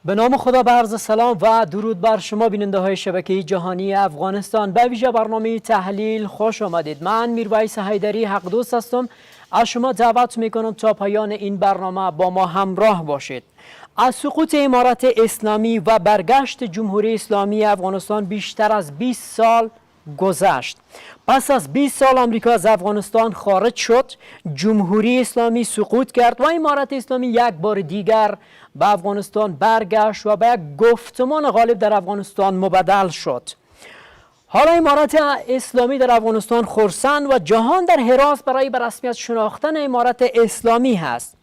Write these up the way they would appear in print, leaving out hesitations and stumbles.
به نام خدا به عرض سلام و درود بر شما بیننده های شبکه جهانی افغانستان. به ویژه برنامه تحلیل خوش آمدید. من میرویس حیدری حق دوست هستم. از شما دعوت میکنم تا پایان این برنامه با ما همراه باشید. از سقوط امارت اسلامی و برگشت جمهوری اسلامی افغانستان بیشتر از 20 سال گذشت. پس از 20 سال آمریکا از افغانستان خارج شد، جمهوری اسلامی سقوط کرد و امارت اسلامی یک بار دیگر به افغانستان برگشت و به یک گفتمان غالب در افغانستان مبدل شد. حالا امارت اسلامی در افغانستان خرسند و جهان در حراس برای به رسمیت شناختن امارت اسلامی هست.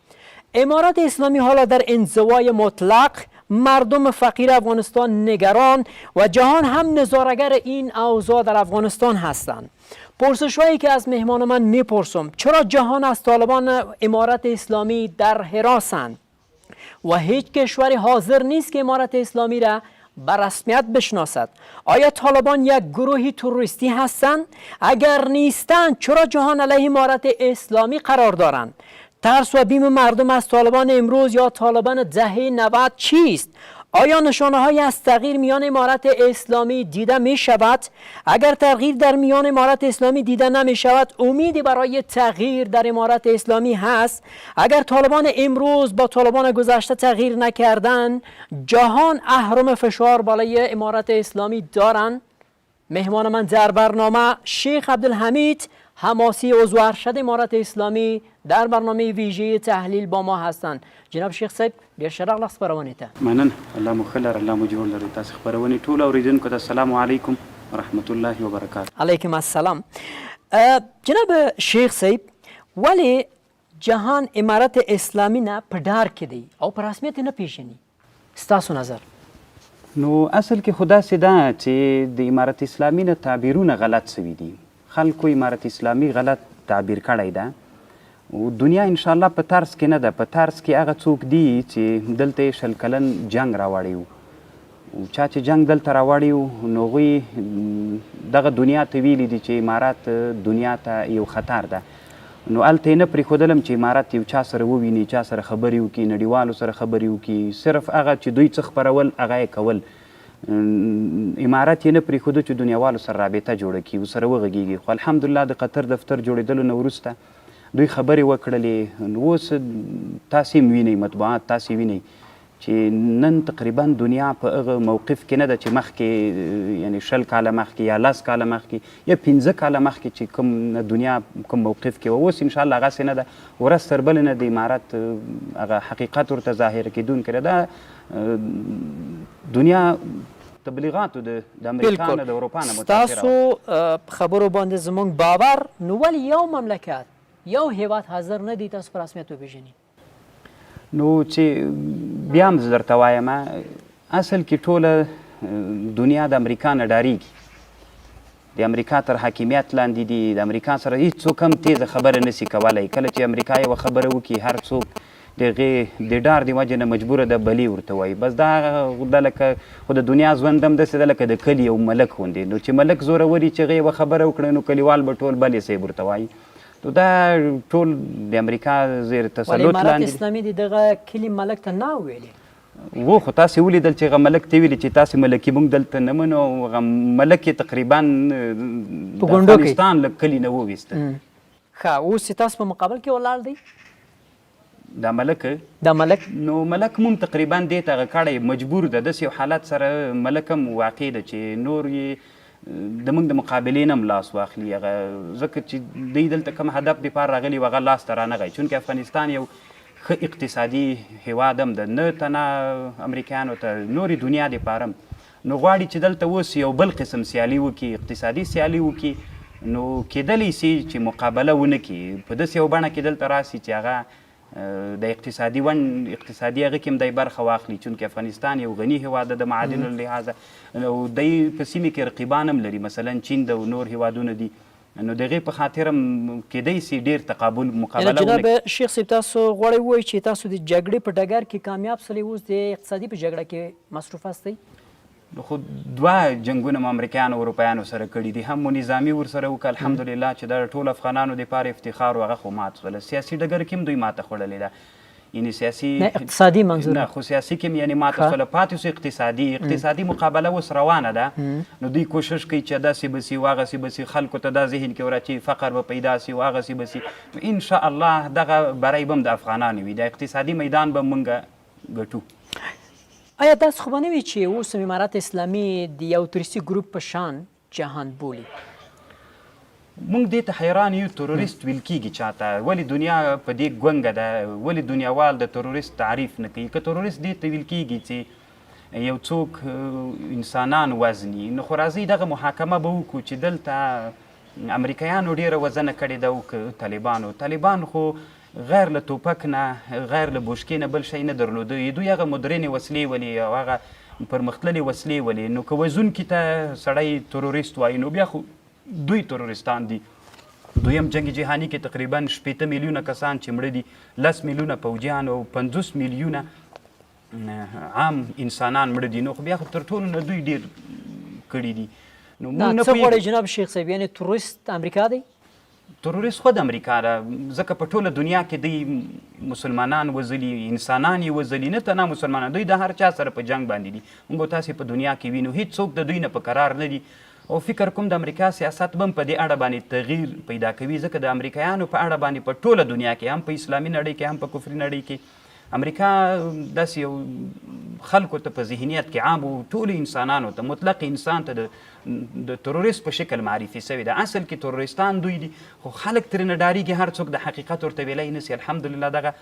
امارت اسلامی حالا در انزوای مطلق، مردم فقیر افغانستان نگران و جهان هم نظاره‌گر این اوضاع در افغانستان هستند. پرسش‌هایی که از مهمان من میپرسم: چرا جهان از طالبان امارت اسلامی در حراسند و هیچ کشوری حاضر نیست که امارت اسلامی را به رسمیت بشناسد؟ آیا طالبان یک گروهی تروریستی هستند؟ اگر نیستند چرا جهان علیه امارت اسلامی قرار دارند؟ ترس و بیم مردم از طالبان امروز یا طالبان دهه 90 چیست؟ آیا نشانه های از تغییر میان امارت اسلامی دیده می شود؟ اگر تغییر در میان امارت اسلامی دیده نمی شود، امیدی برای تغییر در امارت اسلامی هست؟ اگر طالبان امروز با طالبان گذشته تغییر نکردن، جهان اهرم فشار بالای امارت اسلامی دارند؟ مهمان من در برنامه شیخ عبدالحمید حماسی، عضو ارشد امارت اسلامی، در برنامه ویژه تحلیل با ما هستند. جناب شیخ صاحب ډیر ښه راغلاست خپرونې ته. مننه. الله مو ښه لره، الله مو جوړ لري. تاسو خپرونې ټولو اورېدونکو ته السلام علیکم ورحمت الله وبرکاته. علیکم السلام. جناب شیخ صاحب، ولی جهان امارت اسلامی نه په ډار کې دی او په رسمیت نه پیژني؟ ستاسو نظر؟ نو اصل کې خو داسې ده چې د امارت اسلامي نه تعبیرونه غلط سوي دي. خلکو امارت اسلامي غلط تعبیر کړی ده او دنیا انشاءالله په طرز کې نه ده. په طرز کې هغه څوک دي چې دلته یې 20 کلن جنګ راوړی و. چا چې جنګ دلته راوړی و نو هغوی دغه دنیا ته ویلي دي چې امارات دنیا ته یو خطر ده. نو هلته یې نه پرېښودلم چې امارات یو چا سره وویني، چا سره خبرې وکړي، نړیوالو سره خبرې وکړي. صرف هغه چې دوی څه خپرول هغه یې کول. امارات یې نه پرېښوده چې دنیاوالو سره رابطه جوړه کړي، ورسره وغږېږي. خو الحمدلله د قطر دفتر جوړېدلو نه وروسته دوی خبرې وکړلې. نو اوس تاسې هم وینئ، مطبوعات تاسې وینئ چې نن تقریبا دنیا په هغه موقف کې نه ده چې مخکې یعنې 20 کاله مخکې یا 10 کاله مخکې یا 15 کاله مخکې چې کوم دنیا کوم موقف کې وه. اوس انشاءالله هغسې نه ده. ورځ تر بلې نه د امارت هغه حقیقت ورته ظاهره کېدونکی ده. دا دنیا تبلیغاتو د امریکا نه د اروپا نه متاثره. ستاسو خبرو باندې زموږ باور، نو ولې یو مملکت یو هیواد حاضر نه دی تاسو په رسمیت وپېژني؟ نو چې بیا هم زه درته وایم، اصل کې ټوله دنیا د امریکا نه ډارېږي. د امریکا تر حاکمیت لاندې دي. د امریکا سره هېڅوک هم تیزه خبره نسي کولی. کله چې امریکا یوه خبره وکړي هر څوک د هغې د ډار د وجې نه مجبوره ده بلې ورته وایي. بس دا لکه خو د دنیا ژوند هم داسې ده لکه د کلي یو ملک غوندې. نو چې ملک زورور وي چې هغې یوه خبره وکړه نو کلیوال به ټول بلې صاحب ورته وایي. نو دا ټول د امریکا زیر تسلط لاندې. امارت اسلامي د دغه کلي ملک ته نه ویلي و، خو تاسې ولیدل چې هغه ملک ته ویلي چې تاسې ملکي موږ دلته نه منو. هغه ملک یې تقریبا د افغانستان له کلي نه وویسته. ښه، اوس چې تاسو په مقابل کې ولاړ دی دا ملک نو ملک مون تقریبا دې ته هغه کړی مجبور ده. داسې یو حالت سره ملک هم واقع ده چې نور یې د موږ د مقابلې نه هم لاس واخلي. هغه ځکه چې دوی دلته کوم هدف دپاره راغلي و هغه لاس ته رانغی. چونکې افغانستان یو ښه اقتصادي هیواد هم ده، نه تنه امریکایانو ته، نورې دنیا دپاره هم. نو غواړي چې دلته اوس یو بل قسم سیالي وکړي، اقتصادي سیالي وکړي. نو کېدلی سي چې مقابله ونه کړي، په داسې یو بڼه کې دلته راسي چې هغه د اقتصادي هغه کې هم دی برخه واخلي. چونکې افغانستان یو غني هیواد ده د معادنو له لحاظه. او دی په سیمې کې رقیبان هم لري، مثلا چین ده او نور هیوادونه دي. نو د هغې په خاطر هم کېدی سي ډېر تقابل مقابله ونه کړي. جناب شیخ صاحب، تاسو غواړئ ووایئ چې تاسو د جګړې په ډګر کې کامیاب سلی، اوس د اقتصادي په جګړه کې مصروف هستئ؟ خو 2 جنګونه مو امریکایانو او اروپایانو سره کړي دي. هم مو نظامي ورسره وکړه الحمدلله چې دا ټول افغانانو دپاره افتخار و، هغه خو مات شول. سیاسي ډګر کې هم دوی ماته خوړلې ده. یعنی سیاسي نه اقتصادي منظور نه خو سیاسي کې یعنی ماته سوله پاتې سو اقتصادي مقابله اوس روانه ده نو دوی کوشش کوي چې داسې به سي واغسې به سي خلکو ته دا ذهن کې ورچي فقر به پیدا سي واغسې به سي ان شاء الله دغه بری به هم د افغانانو وي د اقتصادي میدان به مونږ ګټو. آیا داسې خو به نه وي چې اوس امارات اسلامي د یو تورستي ګروپ په شان جهان بولي؟ مونږ دې ته حیران یو تروریست ویل کېږي چاته ولې دنیا په دې ګونګه ده ولې دنیاوال د تروریست تعریف نه کوي که تروریست دې ته ویل کېږي چې یو څوک انسانان وزني نو خو راځئ دغه محاکمه به وکړو چې دلته امریکایانو ډېره وزنه کړې ده او که طالبان خو غیر له توپک نه غیر له بوشکې نه بل شی نه درلوده دوی هغه مدرنې وسلې ولې او هغه پرمختللې وسلې ولې نو که وژونکي ته سړی تروریست وایي نو بیا خو دوی تروریستان دي. دویم جنگ جهانی کې تقریبا 80 میلیونه کسان چې مړه دي 10 میلیونه پوځیان او 50 میلیونه عام انسانان مړه دي نو خو بیا خو تر ټولو نه دوی ډېر کړي دي. نو موږ نه څه غواړئ جناب شیخ صاحب یعنې تروریست امریکا دی؟ تروریست خود امریکا ده ځکه په ټوله دنیا کې دوی مسلمانان وژلي انسانان یې وژلي نه تنها مسلمانان دوی د هر چا سره په جنگ باندې دي. موږ تاسې په دنیا کې وینو هېڅوک د دوی نه په قرار نه دي او فکر کوم د امریکا سیاست به هم په دې اړه باندې تغییر پیدا کوي ځکه د امریکایانو په اړه باندې په ټوله دنیا کې هم په اسلامي نړۍ کې هم په کفري نړۍ کې امریکا داسې یو خلکو ته په ذهنیت کې عام و ټولو انسانانو ته مطلق انسان ته د تروریست په شکل معرفي سوی ده. اصل کې تروریستان دوی دي خو خلک ترې نه ډارېږي هر څوک د حقیقت ورته ویلی نسي. الحمدلله دغه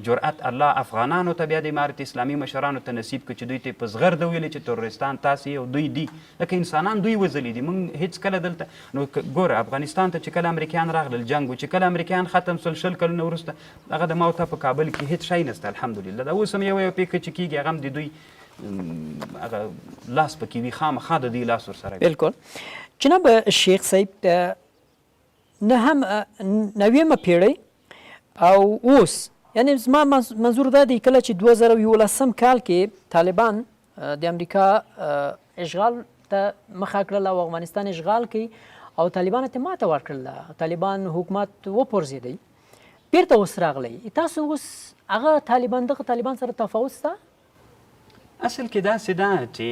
جرأت الله افغانانو ته بیا د امارت اسلامي مشرانو ته نصیب کړه چې دوی ته په زغرده ویلې چې تروریستان تاسې او دوی دي لکه انسانان دوی وژلي دي. موږ هېڅ کله دلته نو ګوره افغانستان ته چې کله امریکایان راغلل جنګ و چې کله امریکایان ختم سول 20 کلونه وروسته هغه د ماوته په کابل کې هېڅ شی نسته الحمدلله. دا اوس هم یو پیښه چې کېږي هغه هم د دوی هغه لاس پکې وي خامخا د دوی لاس ورسره وي. بالکل جناب شیخ صاحب نه هم نویمه پیړۍ او اوس یعنی زما منظور دا دی کله چې 2011 کال کې طالبان د امریکا اشغال ته مخه کړل او افغانستان اشغال کوي او طالبانو ته ماته ورکړله طالبان حکومت وپرځېدی بیرته اوس راغلی تاسو اوس هغه دغه طالبان سره تفاوت شته؟ اصل کې داسې ده چې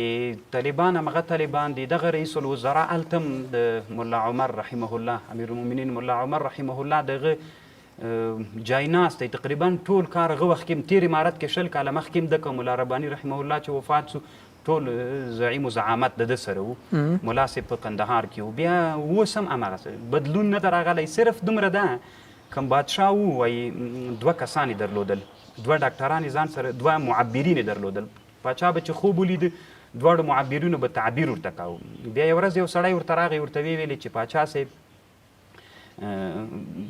طالبان همغه طالبان دي. دغه رئیس الوزرا هلته هم د ملا عمر رحمه الله امیر المؤمنین ملا عمر رحمه الله دغه جایناست دی تقریبا ټول کار هغه وخت کې تیر امارت کې 20 کاله مخکې هم دکه ملا رباني رحمه الله چې وفات سو ټول زعیم و زعامت د ده سره و ملا صاحب په قندهار کې و بیا اوس هم هماغسې بدلون نه ده راغلی صرف دومره ده کوم بادشاه ووایي 2 کسان یې درلودل 2 ډاکټران یې ځان سره 2 معبرین یې درلودل. پاچا به چې خوب ولید دواړو معبرینو به تعبیر ورته کاوه. بیا یو ورځ یو سړی ورته راغی ورته ویلې چې پاچا صاحب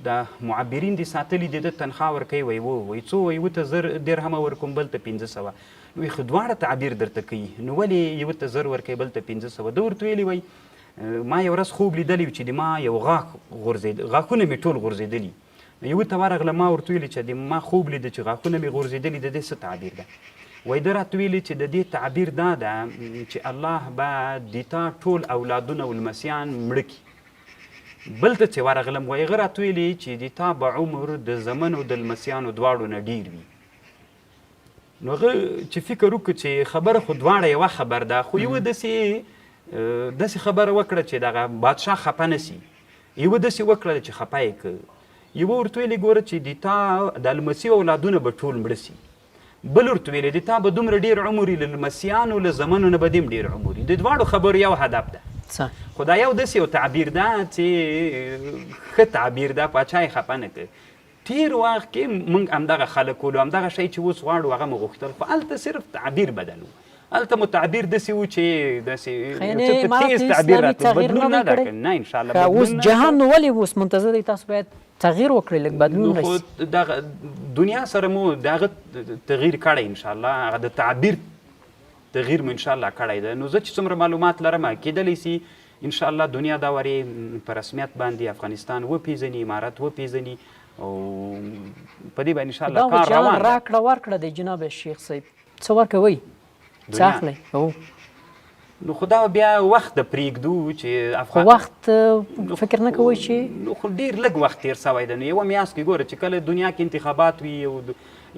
د معبرین دي ساتلي دي د تنخوا ورکوي وایي څو وایي 1000 درهمه ورکوم بل ته 500 وایي خو دواړه تعبیر درته کوي نو ولې 1000 ورکوي بل ته 500 ده ورته ویلي وایي ما یو ورځ خوب لیدلی و چې د ما یو غاښ غاښونه مې ټول غورځېدلي یو ته ورغله ما ورته ویلي چې د ما خوب لیده چې غاښونه مې غورځېدلي د دې څه تعبیر ده وایي ده راته ویلي چې د دې تعبیر دا ده چې الله به د تا ټول اولادونه ولمسیان مړه کړي. بل ته چې ورغلم وایي هغه راته ویلي چې د تا به عمر د زمن او د لمسیانو دواړو نه ډېر وي. نو هغه چې فکر وکړو چې خبره خو دواړه یوه خبر ده خو یوه داسې خبره وکړه چې دغه بادشاه خفه نه سي یوه داسې وکړه چې خفه یې کړه یوه ورته ویلې ګوره چې د تا د لمسي اولادونه به ټول مړه سي. بل ورته ویلې د تا به دومره ډېر عمر وي له لمسیانو له زمنو نه به دې هم ډېر عمر وي. د دواړو خبرو یو هدف ده خو دا یو داسې یو تعبیر ده چې ښه تعبیر ده پاچا یې خفه نه کړ. تیر وخت کې موږ همدغه خلک ولو همدغه شی چې اوس غواړو هغه مو غوښتل خو هلته صرف تعبیر بدل و هلته مو تعبیر داسې و چې داسې تیز تعبیر راته بدلون نه ده نه انشاءالله اوس جهان نو ولې اوس منتظر دی تاسو باید تغییر وکړئ لږ بدلون راشي. دغه دنیا سره مو دغه تغییر کړی انشاءالله هغه د تعبیر تغییر مو انشاءالله کړی ده. نو زه چې څومره معلومات لرم کیدلی سي انشاءالله دنیا دا ورې په رسمیت باندې افغانستان وپیژني امارت وپیژني او په دې باندې انشاءالله کار روان ده. راکړه ورکړه دی جناب شیخ صاحب څه ورکوئ څه اخلئ؟ نو خو دا بیا وخت د پرېږدو چې خو وخت فکر نه کوئ چې نو خو ډېر لږ وخت تېر سوی دی. نو یوه میاشت کې ګوره چې کله دنیا کې انتخابات وي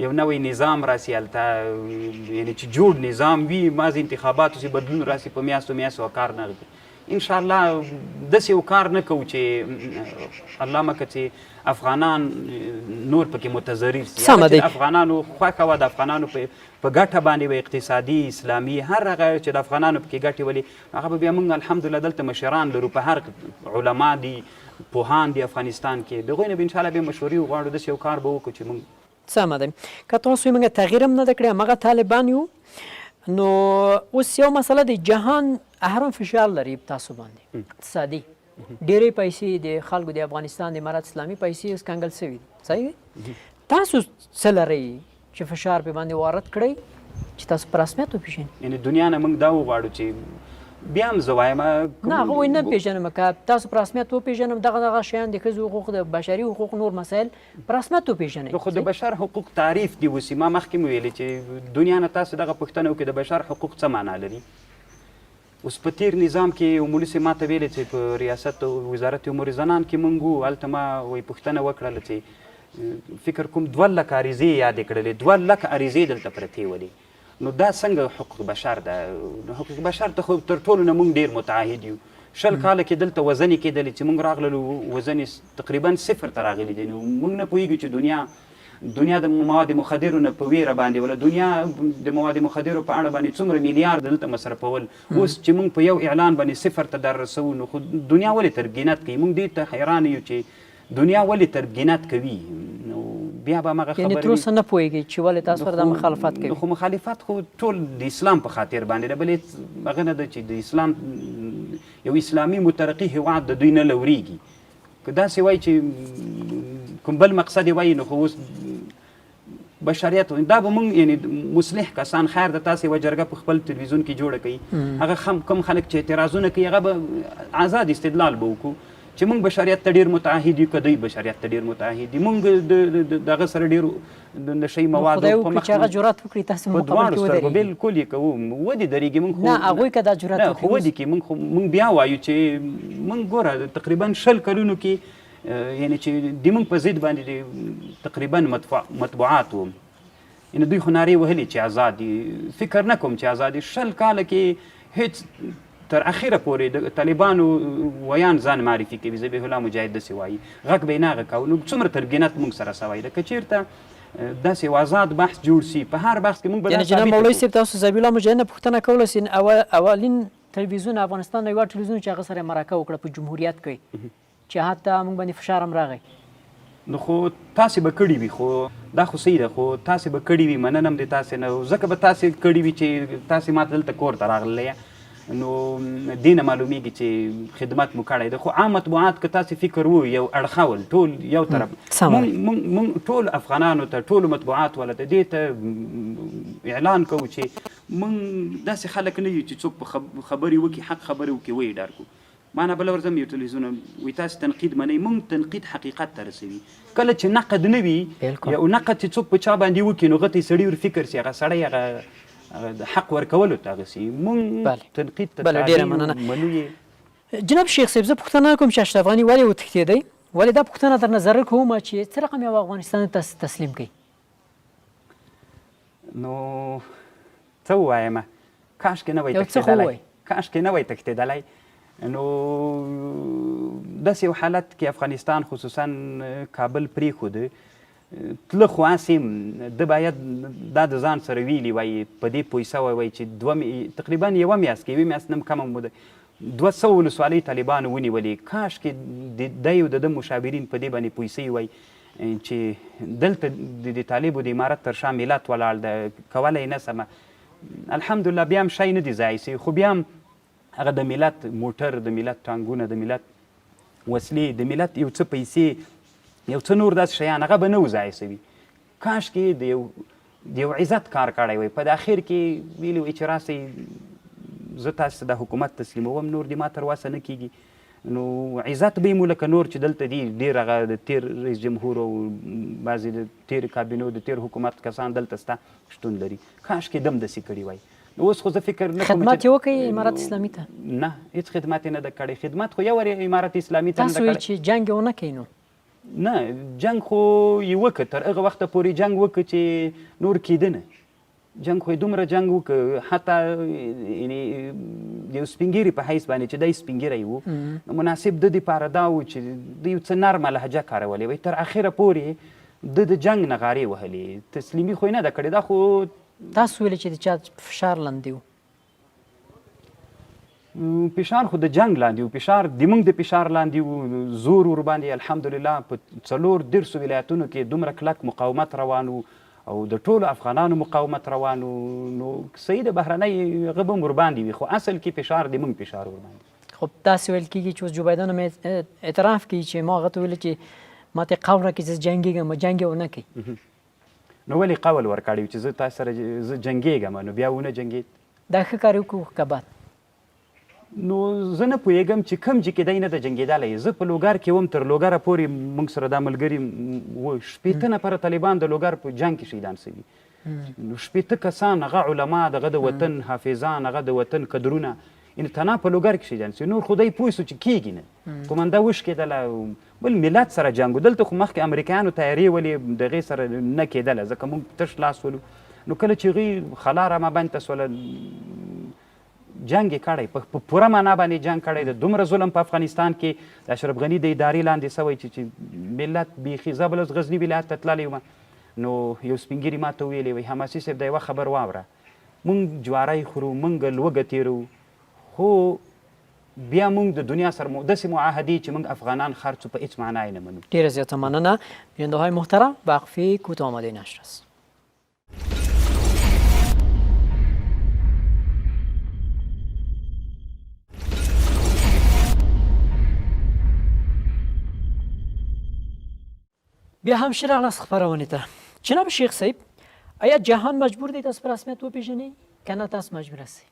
یو نوی نظام راسي هلته یعنې چې جوړ نظام وي بعضې انتخابات وسي بدلون راسي په میاشتو کار نه کوي. انشاءالله داسې یو کار نه کوو چې الله مکه چې افغانان نور پکې متضرر سي. سمه دی. د افغانانو خوښه وه، د افغانانو په ګټه باندې به اقتصادي اسلامي هر هغه چې د افغانانو پکې ګټې ولي هغه به بیا موږ الحمدلله دلته مشران لرو، په هر علما دي پوهان دي افغانستان کې، د هغوی نه به انشاءالله بیا مشورې وغواړو، داسې یو کار به وکړو چې موږ سمه ده. که تاسو موږ تغییر هم نه ده کړی، همغه طالبان یو، نو اوس یو مسله د جهان هر فشار لري تاسو باندې اقتصادي، ډېرې پیسې د خلکو د افغانستان د امارت اسلامي پیسې اوس کنګل شوي دي، صحیح دی؟ تاسو څه لرئ چې فشار پې باندې وارد کړئ چې تاسو په رسمیت وپېژنئ؟ یعنې دنیا نه موږ دا وغواړو چې بیا هم زه وایم نه هغه وایي نه پېژنم، که تاسو په رسمیت وپېژنم دغه شیان د ښځو حقوق، د بشري حقوق، نور مسایل په رسمیت وپېژنئ. خو د بشر حقوق تعریف دي وسي. ما مخکې مو ویلې چې دنیا نه تاسو دغه پوښتنه وکړئ د بشر حقوق څه معنا لري. اوس په تیر نظام کې عمولي صاحب ما ته ویلې چې په ریاست وزارت امور زنان کې موږ وو، هلته ما وایي پوښتنه وکړله چې فکر کوم 2 لک عریضې یادې کړلې، 2 لک عریضې دلته پرتې ولې. نو دا څنګه حقوق بشر ده؟ حقوق بشر ته خو تر ټولو نه موږ ډېر متعهد یو. 20 کاله کې دلته وزنې کېدلې چې موږ راغللو وزن تقریبا 0 ته راغلی دی. نو موږ نه پوهېږو چې دنیا د مواد مخدرو نه په ویره باندې ولا دنیا د مواد مخدرو په اړه باندې څومره میلیارد دلته مصرفول، اوس چې موږ په یو اعلان باندې 0 ته در رسوو، نو خو دنیا ولې تربګینات کوي؟ موږ دې ته حیران یو چې دنیا ولې تربګینات کوي. نو بیا به همغه خبرې یعنې تر اوسه نه پوهېږئ چې ولې تاسو سره دا مخالفت کوي؟ خو مخالفت خو ټول د اسلام په خاطر باندې ده، بلې هغه نه ده چې د اسلام یو اسلامي مترقي هېواد د دوی نه لورېږي. که داسې وایي چې کوم بل مقصد یې وایي، نو خو اوس بشریت دا به موږ یعنې مصلح کسان خیر د تاسې یوه جرګه په خپل تلویزیون کې جوړه کوي، هغه کوم خلک چې اعتراضونه کوي هغه به آزاد استدلال به وکړو چې موږ بشریت ته ډېر متعهد یو، که دوی بشریت ته ډېر متعهد دي. موږ دغه سره ډېر د نشهي موادو خدای وکړي چې هغه جرأت وکړي تاسو مقابل کې ودرېږئ. بالکل یې کوو، ودې درېږي موږ نه هغوی که دا جرأت وکړي خو ودې کې موږ بیا وایو چې موږ ګوره تقریبا 20 کلونو کې یعنې چې د موږ په ضد باندې تقریبا مطبوعات وو، یعنې دوی خو نارې وهلې چې آزاد دي. فکر نه کوم چې آزاد دي. 20 کاله کې هېڅ تر اخره پورې د طالبانو ویان ځان معرفي کوي، ذبیح الله مجاهد داسې وایي، غږ به یې نه هغه کوو. نو څومره تربګینات موږ سره سوی ده. که چېرته داسې یو آزاد بحث جوړ سي په هر بحث کې موږ به یعنې جناب مولوي صاحب تاسو ذبیح الله مجاهد نه پوښتنه کولی سئ اولین تلویزیون افغانستان د یوه تلویزیون چې هغه سره مرکه وکړه په جمهوریت کې چې حتی موږ باندې فشار هم راغی، نو خو تاسې به کړي وي، خو دا خو صحیح ده، خو تاسې به کړي وي، مننه هم د تاسې نه، ځکه به تاسې کړي وي چې تاسې ما ته دلته کور ته راغلی، نو دې نه معلومیږي چې خدمت مو کړی ده. خو عام مطبوعات که تاسې فکر وو یو اړخول ټول یو طرف، موږ ټول افغانانو ته ټولو مطبوعات والا ته دې ته اعلان کوو چې موږ داسې خلک نه یو چې څوک په خبرې وکړي، حق خبرې وکړي ویې ډار کړو. ما نه بله ورځم یو تلویزیون وایي تاسې تنقید منئ، موږ تنقید حقیقت ته رسوي. کله چې نقد نه وي، یو نقد چې څوک په چا باندې وکړي نو هغه ته سړي ور فکر سي، هغه سړی هغه د حق ورکولو ته هغه سي. موږ تنقید ته ډېره مننه. منو یې. جناب شیخ صاحب زه پوښتنه کوم چې اشرف غني ولې وتښتېدی؟ ولې دا پوښتنه در نظر کوم چې څه رقم یو افغانستان تسلیم کړي؟ نو څه ووایم، کاشکې نه وای تښتېدلی، کاشکې نه وای تښتېدلی. نو داسې یو حالت کې افغانستان خصوصا کابل پرېښوده، تله خو هسې ده باید دا د ځان سره ویلي وای، په دې پوه سوی وای چې تقریبا یوه میاشت کې، یوې میاشت نه هم کمه موده 200 ولسوالۍ طالبانو ونیولې. کاشکې دی او د ده مشاورین په دې باندې پوه سوي وای چې دلته د طالبو د امارت تر شا ملت ولاړ ده، کولی یې نه سمه. الحمدلله بیا هم شی نه دي ضایع سوي، خو بیا هم هغه د ملت موټر، د ملت ټانګونه، د ملت وسلې، د ملت یو څه پیسې، یو څه نور داسې شیان هغه به نه و ضایع سوي. کاشکې د یو عزت کار کړی وای. په د اخر کې ویلي وای چې راسئ زه تاسو ته د حکومت تسلیموم، نور دې ما تر وسه نه کېږي. نو عزت به یې مو لکه نور چې دلته دي ډېر هغه د تیر رئیس جمهور او بعضې د تیر کابینو د تیر حکومت کسان دلته ستا شتون لري. کاشکې دم داسې کړي وای. اوس خو زه فکر نه کوم خدمت یې وکړي امارت اسلامي ته نه هېڅ خدمت یې نه ده کړی خدمت خو یو وارې امارت اسلامي ته نه تاسو ده وایئ چې جنګ یې ونه کوي نو نه جنګ خو یې وکړه تر هغه وخته پورې جنګ وکړه چې نور کېده نه جنګ خو یې دومره جنګ وکړه حتی یعنې یو سپین ږیري په حیث باندې چې دی سپین ږیری و مناسب د دپاره دا و چې د یو څه نرمه لهجه کارولې وی تر اخره پورې د جنګ نغارې وهلې تسلیمي خو یې نه ده کړې دا خو تاسو ویلې چې د چا فشار لاندې و فشار خو د جنګ لاندې و فشار د موږ د فشار لاندې و زور ورباندې الحمدلله په 4 ولایتونو کې دومره کلک مقاومت روان و او د ټولو افغانانو مقاومت روان و نو صحیح د بهرنۍ هغه به هم ورباندې وي خو اصل کې فشار د موږ فشار ورباندې خب داسې ویل کېږي چې اوس جو بایدن هم اعتراف کوي چې ما هغه ته ویلې چې ما ته قوله کې زه جنګېږم جنګ یې ونه کوي نو ولې قول ورکړی و چې زه تاسو سره زه جنګېږم نو بیا ونه جنګېد دا ښه کار وکړو که بد نو زه نه پوهېږم چې کوم چې کېدی نه ده جنګېدلی زه په لوګر کې وم تر لوګره پورې موږ سره دا ملګري و 15 نفره طالبان د لوګر په جنګ کې شهیدان سوي نو 15 کسان هغه علما دغه د وطن حافظان هغه د وطن قدرونه یعنې تنها په لوګر کې شهیدان سوي نور خدای پوه سو چې کېږي نه قومنده وشکېدله بل ملت سره جنګ دلته خو مخکې امریکایانو تیارې ولې د هغې سره نه کېدله ځکه موږ تش لاس ولو نو کله چې هغوی خلا را ماباندې ته سوله جنګ یې کړی په پوره معنا باندې جنګ کړی د دومره ظلم په افغانستان کې د اشرف غني د ادارې لاندې سوی چې ملت بیخي زه بل اوس غزني ولایت ته تللی وم نو یو سپین ږیري ما ته ویلې وایي حماسي صاحب د یوه خبر واوره موږ جواری خورو موږ لوږه تیرو خو بیا موږ د دنیا سره داسې معاهدې چې موږ افغانان خرڅو په هیڅ معنا یې نه منو ډیره زیاته مننه بیننده‌های محترم وقفه کوتاه آماده نشر است بیا هم شراغ از خبرونه ته جناب شیخ صاحب آیا جهان مجبور دی تاسو په رسمیت وپیژنئ که نه تاسو مجبور یاست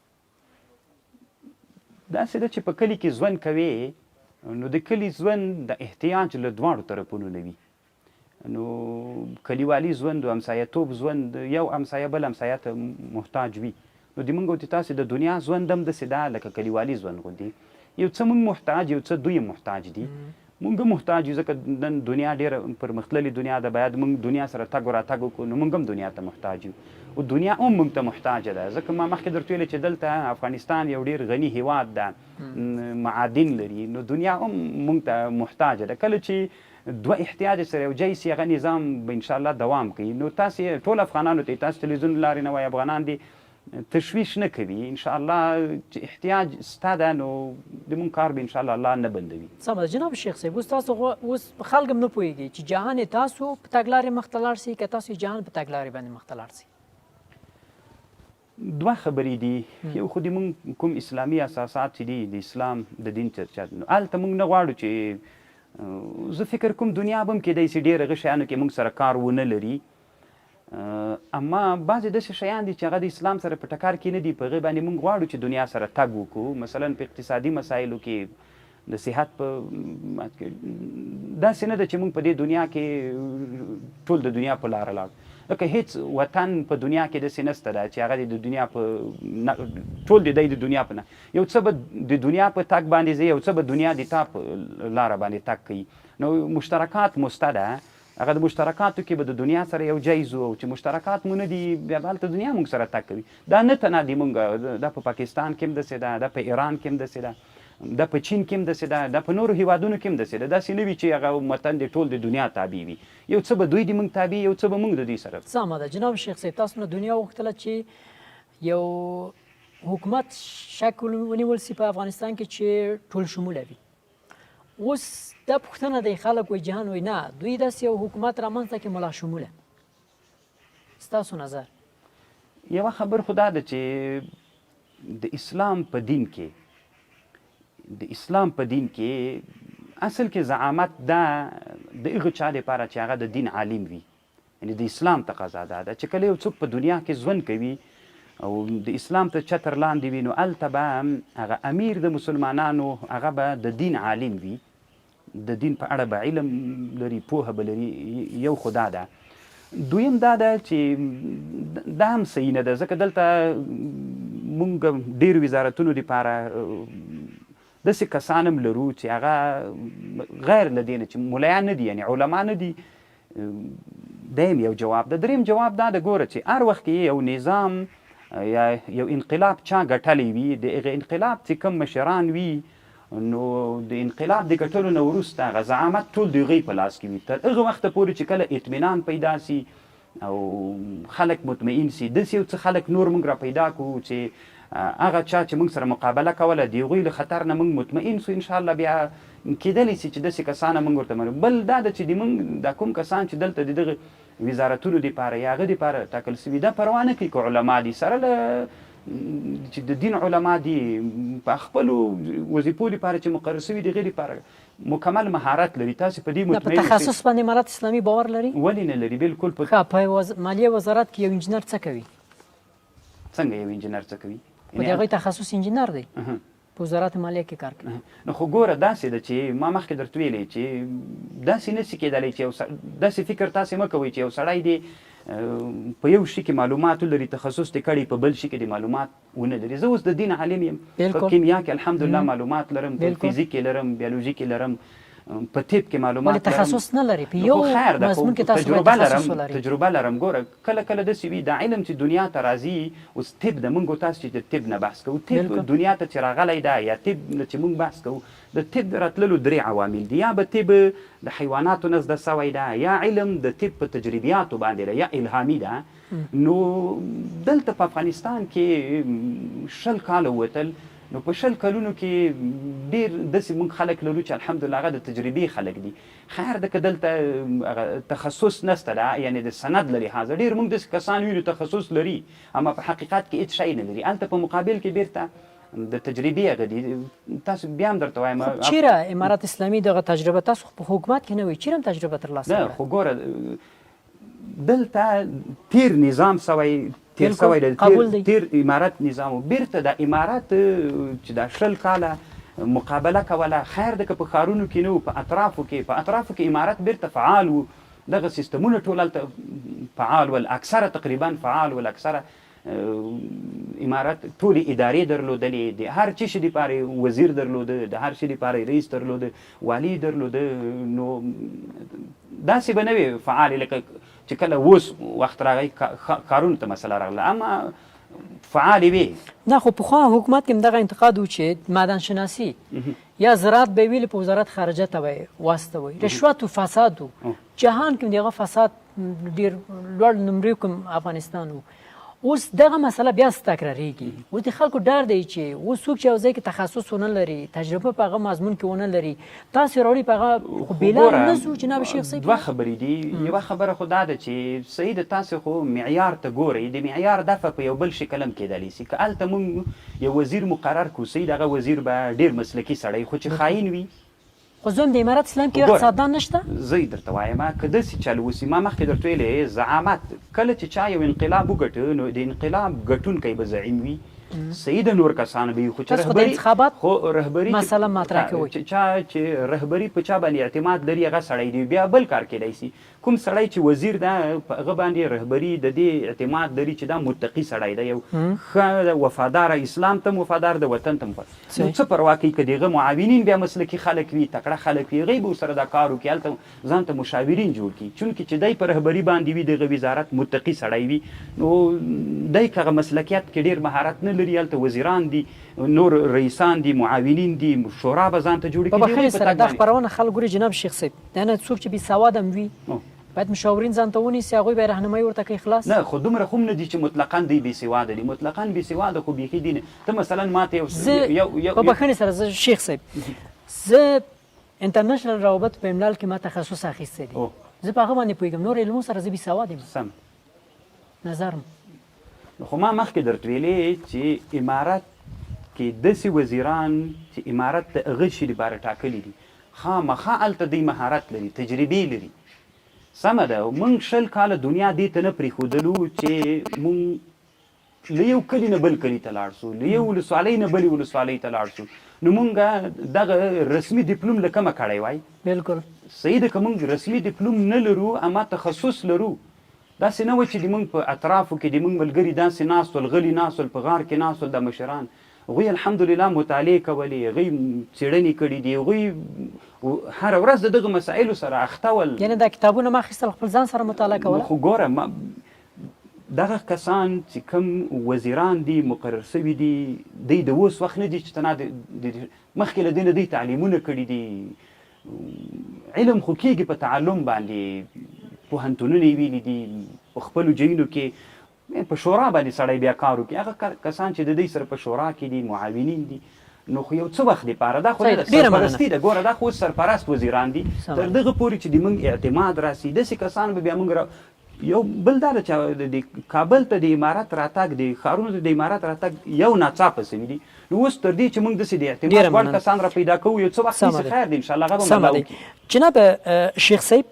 داسې ده چې په کلي کې ژوند کوې نو د کلي ژوند د احتیاج له دواړو طرفونو نه وي نو کلیوالي ژوند او همسایه‌توب ژوند یو همسایه بل همسایه ته محتاج وي نو د موږ او د تاسې د دنیا ژوند هم داسې ده لکه کلیوالي ژوند غوندې یو څه موږ محتاج یو څه دوی محتاج دي موږ هم محتاج یو ځکه نن دنیا ډېره پرمختللې دنیا ده باید موږ دنیا سره تګ و راتګ وکړو نو موږ هم دنیا ته محتاج یو او دنیا هم موږ ته محتاجه ده ځکه ما مخکې درته ویلې چې دلته افغانستان یو ډېر غني هیواد ده معادن لري نو دنیا هم موږ ته محتاجه ده کله چې دوه احتیاج سره یو ځای سي هغه نظام به انشاءالله دوام کوي نو تاسې ټول افغانانو ته تاسو تلویزیون لارې نه وایي افغانان دي تشویش نه کوي انشاءالله چې احتیاج ستا ده نو د مونږ کار به انشاءالله الله نه بندوي سمه ده جناب شیخ صاحب اوس تاسو اوس خلک هم نه پوهېږي چې جهان تاسو په تګلارې مخ ته لاړ سئ که تاسو جهان په تګلارې باندې مخ ته لاړ سئ دوه خبرې دي یو خو د مونږ کوم اسلامي اساسات چې دي د اسلام د دین چرچا نو هلته مونږ نه غواړو چې زه فکر کوم دنیا به هم کیدای سي ډېر هغه شیانو کې مونږ سره کار ونه لري اما بعضې داسې شیان دي چې هغه د اسلام سره په ټکر کې نه دي په هغې باندې مونږ غواړو چې دنیا سره تګ وکړو مثلا په اقتصادي مسایلو کې د صحت په داسې نه ده چې مونږ په دې دنیا کې ټول د دنیا په لاره لاړو لکه هیڅ وطن په دنیا کې داسې نشته ده چې هغه د دنیا په ټول د دنیا په نه یو څه به د دنیا په تګ باندې ځي یو څه به دنیا د تا په لاره باندې تګ کوي نو مشترکات مسته ده هغه د مشترکاتو کې به د دنیا سره یو ځای ځو او چې مشترکات مو نه دي بیا به هلته دنیا موږ سره تګ کوي دا نه تنها دي موږ دا په پاکستان کې هم داسې ده دا په ایران کې هم داسې ده دا په چین کې هم داسې ده دا په نورو هیوادونو کې هم داسې ده داسې نه وي چې هغه وطن د ټول د دنیا تابع وي یو څه به دوی د موږ تابع یو څه به موږ د دوی سره سمه ده جناب شیخ صاحب تاسو نه دنیا وغوښتله چې یو حکومت شکل ونیول سي په افغانستان کې چې ټول شموله وي اوس دا پوښتنه دی خلک وایي جهان وایي نه دوی داسې یو حکومت رامنځته کړي ملا شموله ستاسو نظر یوه خبر خو دا ده چې د اسلام په دین کې اصل کې زعامت دا د هغه چا لپاره چې هغه د دین عالم وي یعنې د اسلام تقاضا دا ده چې کله یو څوک په دنیا کې ژوند کوي او د اسلام ته چتر لاندې وي نو هلته به هغه امیر د مسلمانانو هغه به د دین عالم وي د دین په اړه به علم لري پوهه به لري یو خو دا ده دویم دا ده چې دا هم صحیح نه ده ځکه دلته مونږ ډېر وزارتونو دپاره داسې کسان هم لرو چې هغه غیر له دې نه چې ملایان نه دي یعنې علما نه دي. دیم یو جواب ده. دریم جواب دا ده ګوره چې هر وخت کې یو نظام یا یو انقلاب چا ګټلی وي د هغې انقلاب چې کوم مشران وي نو د انقلاب د ګټلو نه وروسته هغه زعامت ټول د هغوی په لاس کې وي تر هغه وخته پورې چې کله اطمینان پیدا سي او خلک مطمئن سي داسې یو څه خلک نور موږ را پیدا کړو چې هغه چا چې موږ سره مقابله کوله د هغوی له خطر نه موږ مطمئن سو انشاءالله بیا کېدلی سي چې داسې کسان موږ ورته منو. بل دا ده چې د موږ دا کوم کسان چې دلته د دغه وزارتونو دپاره یا هغه دپاره ټاکل سوي دا پروا نه کوي که علما دي سره له چې د دین علما دي په خپلو وظیفو دپاره چې مقرر سوي د هغې دپاره مکمل مهارت لري. تاسې په دې مطمئن په تخصص باندې امارت اسلامي باور لري؟ ولې نه لري؟ بالکل. په مالیه وزارت کې یو انجینر څه کوي؟ څنګه یو انجینر څه کوي؟ په د هغوی تخصص انجینر دی په وزارت مالیه کې کار کوي. نو خو ګوره داسې ده چې ما مخکې درته ویلی چې داسې نشي کېدلی چې داسې فکر تاسې مه کوئ چې یو سړی دی په یو شي کې معلومات ولري تخصص دې کړی په بل شي کې د معلومات ونه لري. زه اوس د دین عالم یم په کیمیا کې الحمدلله معلومات لرم په فیزیک کې لرم بیولوژي کې لرم په طب کې معلومات لرم. تخصص نه لري په یو مضمون کې تاسو تخصص ولرئ. تجربه لرم. ګوره کله کله داسې وي دا علم چې دنیا ته راځي اوس طب د موږ تاسو چې د طب نه بحث کوو طب دنیا ته چې راغلی ده یا طب چې موږ بحث کوو د طب د راتللو درې عوامل دي. یا به طب د حیواناتو نه زده سوی ده یا علم د طب په تجربیاتو باندې ده یا الهامي ده. نو دلته په افغانستان کې 20 کاله ووتل نو په 20 کلونو کې ډېر داسې موږ خلک لرو چې الحمدلله هغه د تجربې خلک دي. خیر ده که دلته تخصص نسته ده یعنې د سند له لحاظه ډېر موږ داسې کسان وینو تخصص لري اما په حقیقت کې هېڅ شی نه لري. هلته په مقابل کې بیرته د تجربې هغه دي. تاسو بیا هم درته وایم چیرې امارت اسلامي دغه تجربه تاسو په حکومت کې نه وي چیرې هم تجربه ترلاسه کړه؟ نه خو ګوره دلته تیر نظام سوی تیر سوی دی تیر امارت نظام بیرته د امارت چې دا 20 کاله مقابله کوله خیر ده که په ښارونو کې نه و په اطرافو کې امارت بیرته فعال و دغه سیستمونه ټول هلته فعال ول اکثره تقریبا فعال ول اکثره امارت ټولې ادارې درلودلې د هر چی شي دپاره وزیر درلوده د هر شي دپاره رئیس درلوده والی درلوده. نو داسې به نه وي فعال لکه چې کله اوس وخت راغی کارونو ته مسله راغله اما فعالې وي. نه خو پخوا حکومت کې هم دغه انتقاد و چې معدن شناسي یا زراعت به ویلې په وزارت خارجه ته به واستوي رشوت و فساد و جهان کې دغه فساد ډېر لوړ نمرې کوم افغانستان و. اوس دغه مسله بیا تکراریږي. اوس د خلکو ډر دی چې اوس څوک چې یو ځای کې تخصص ونه لري تجربه په هغه مضمون کې ونه لري تاسې راوړي په هغه خو بېلار نه سو جناب شیخ صاحب. دوه خبرې دي. یوه خبره خو دا ده چې صحیح ده تاسې خو معیار ته ګورئ د معیار دفعه په یو بل شکل هم کېدلی سي. که هلته موږ یو وزیر مقرر کړو صحیح دغه وزیر به ډېر مسلکي سړی خو چې خاین وي خو زه هم د امارت اسلام کې اقتصاددان نشته. زه یې درته وایم که داسې چل وسي ما مخکې درته ویلې زعامت کله چې چا یو انقلاب وګټه نو د انقلاب ګټونکی به زعیم وي صحیح د نور کسان به وي خو چې رهبري مسله مطرح کوي چې رهبري په چا باندې اعتماد لري هغه سړی دی بیا بل کار کېدای سي. کوم سړی چې وزیر ده په هغه باندې رهبري د دې اعتماد لري چې دا متقي سړی دی یو ښه وفادار اسلام ته وفادار د وطن ته نو څه پروا کوي که د هغه معاونین بیا مسلکي خلک وي تکړه خلک وي هغوی به ورسره دا کار وکړي هلته ځان ته مشاورین جوړ کړي چونکې چې دی په رهبري باندې وي دغه وزارت متقي سړی وي نو دی که هغه مسلکیت کې ډېر مهارت نه لري هلته وزیران دي نور رئیسان دي معاونین دي شورا به ځان ته جوړې کړي. په بخیر سره دا خپرونه خلک ګوري جناب شیخ صاحب دا نه څوک چې بېسواده هم وي باید مشاورین ځان ته ونیسي هغوی به رهنمایي ورته کوي خلاص. نه خو دومره خو هم نه دي چې مطلقا دوی بېسواده دي مطلقا بېسواده خو بیخي دي نه. ته مثلا ماته یو په بخښنې سره زه شیخ صاحب زه انټرنیشنل روابط په املال کې ما تخصص اخیستی دی زه په هغه باندې پوهېږم نور علمو سره زه بېسواده یم سم نظر خو ما مخکې درته ویلې چې امارت کې داسې وزیران چې امارت د هغه شي لپاره ټاکلي دي خامخا هلته دوی مهارت لري تجربې لري. سمه ده موږ 20 کاله دنیا دې ته نه پرېښودلو چې موږ له یو کلي نه بل کلي ته لاړ سو له یو ولسوالۍ نه بلې ولسوالۍ ته لاړ سو نو موږ دغه رسمي ډیپلوم له کومه کړی وای. بالکل صحیح ده که موږ رسمي ډیپلوم نه لرو اما تخصص لرو داسې نه وه چې د موږ په اطرافو کې د موږ ملګري داسې ناست ول، غلي ناست ول، په غار کې ناست ول، د مشران هغوی الحمدلله مطالعې کولې، هغوی څېړنې کړي دي، هغوی هره ورځ د دغه مسایلو سره اخته ول. یعنې دا کتابونه ما اخیستل خپل ځان سره مطالعه کوله؟ خو ګوره دغه کسان چې کوم وزیران دي مقرر سوي دي، دوی د اوس وخت نه دي چې تنها مخکې له دې نه دوی تعلیمونه کړي دي، علم خو کېږي په تعلم باندې، پوهنتونونه یې ویلي دي، په خپلو ځایونو کې په شورا باندې سړی بیا کار وکړي. هغه کسان چې د دوی سره په شورا کې دي معاونین دي، نو خو یو څه وخت دپاره دا خو نه ده، سرپرستي ده. ګوره دا خو اوس سرپرست وزیران دي، تر دغه پورې چې د موږ اعتماد راسي داسې کسان به بیا موږ یو بل دا ده چې د کابل ته د امارت راتګ، د ښارونو ته د امارت راتګ یو ناڅاپه سوي دي. نو اوس تر دې چې موږ داسې د اعتماد وړ کسان را پیدا کوو، یو څه وخت نیسي، خیر دی انشاءالله هغه به ملا وکړي. جناب شیخ صاحب،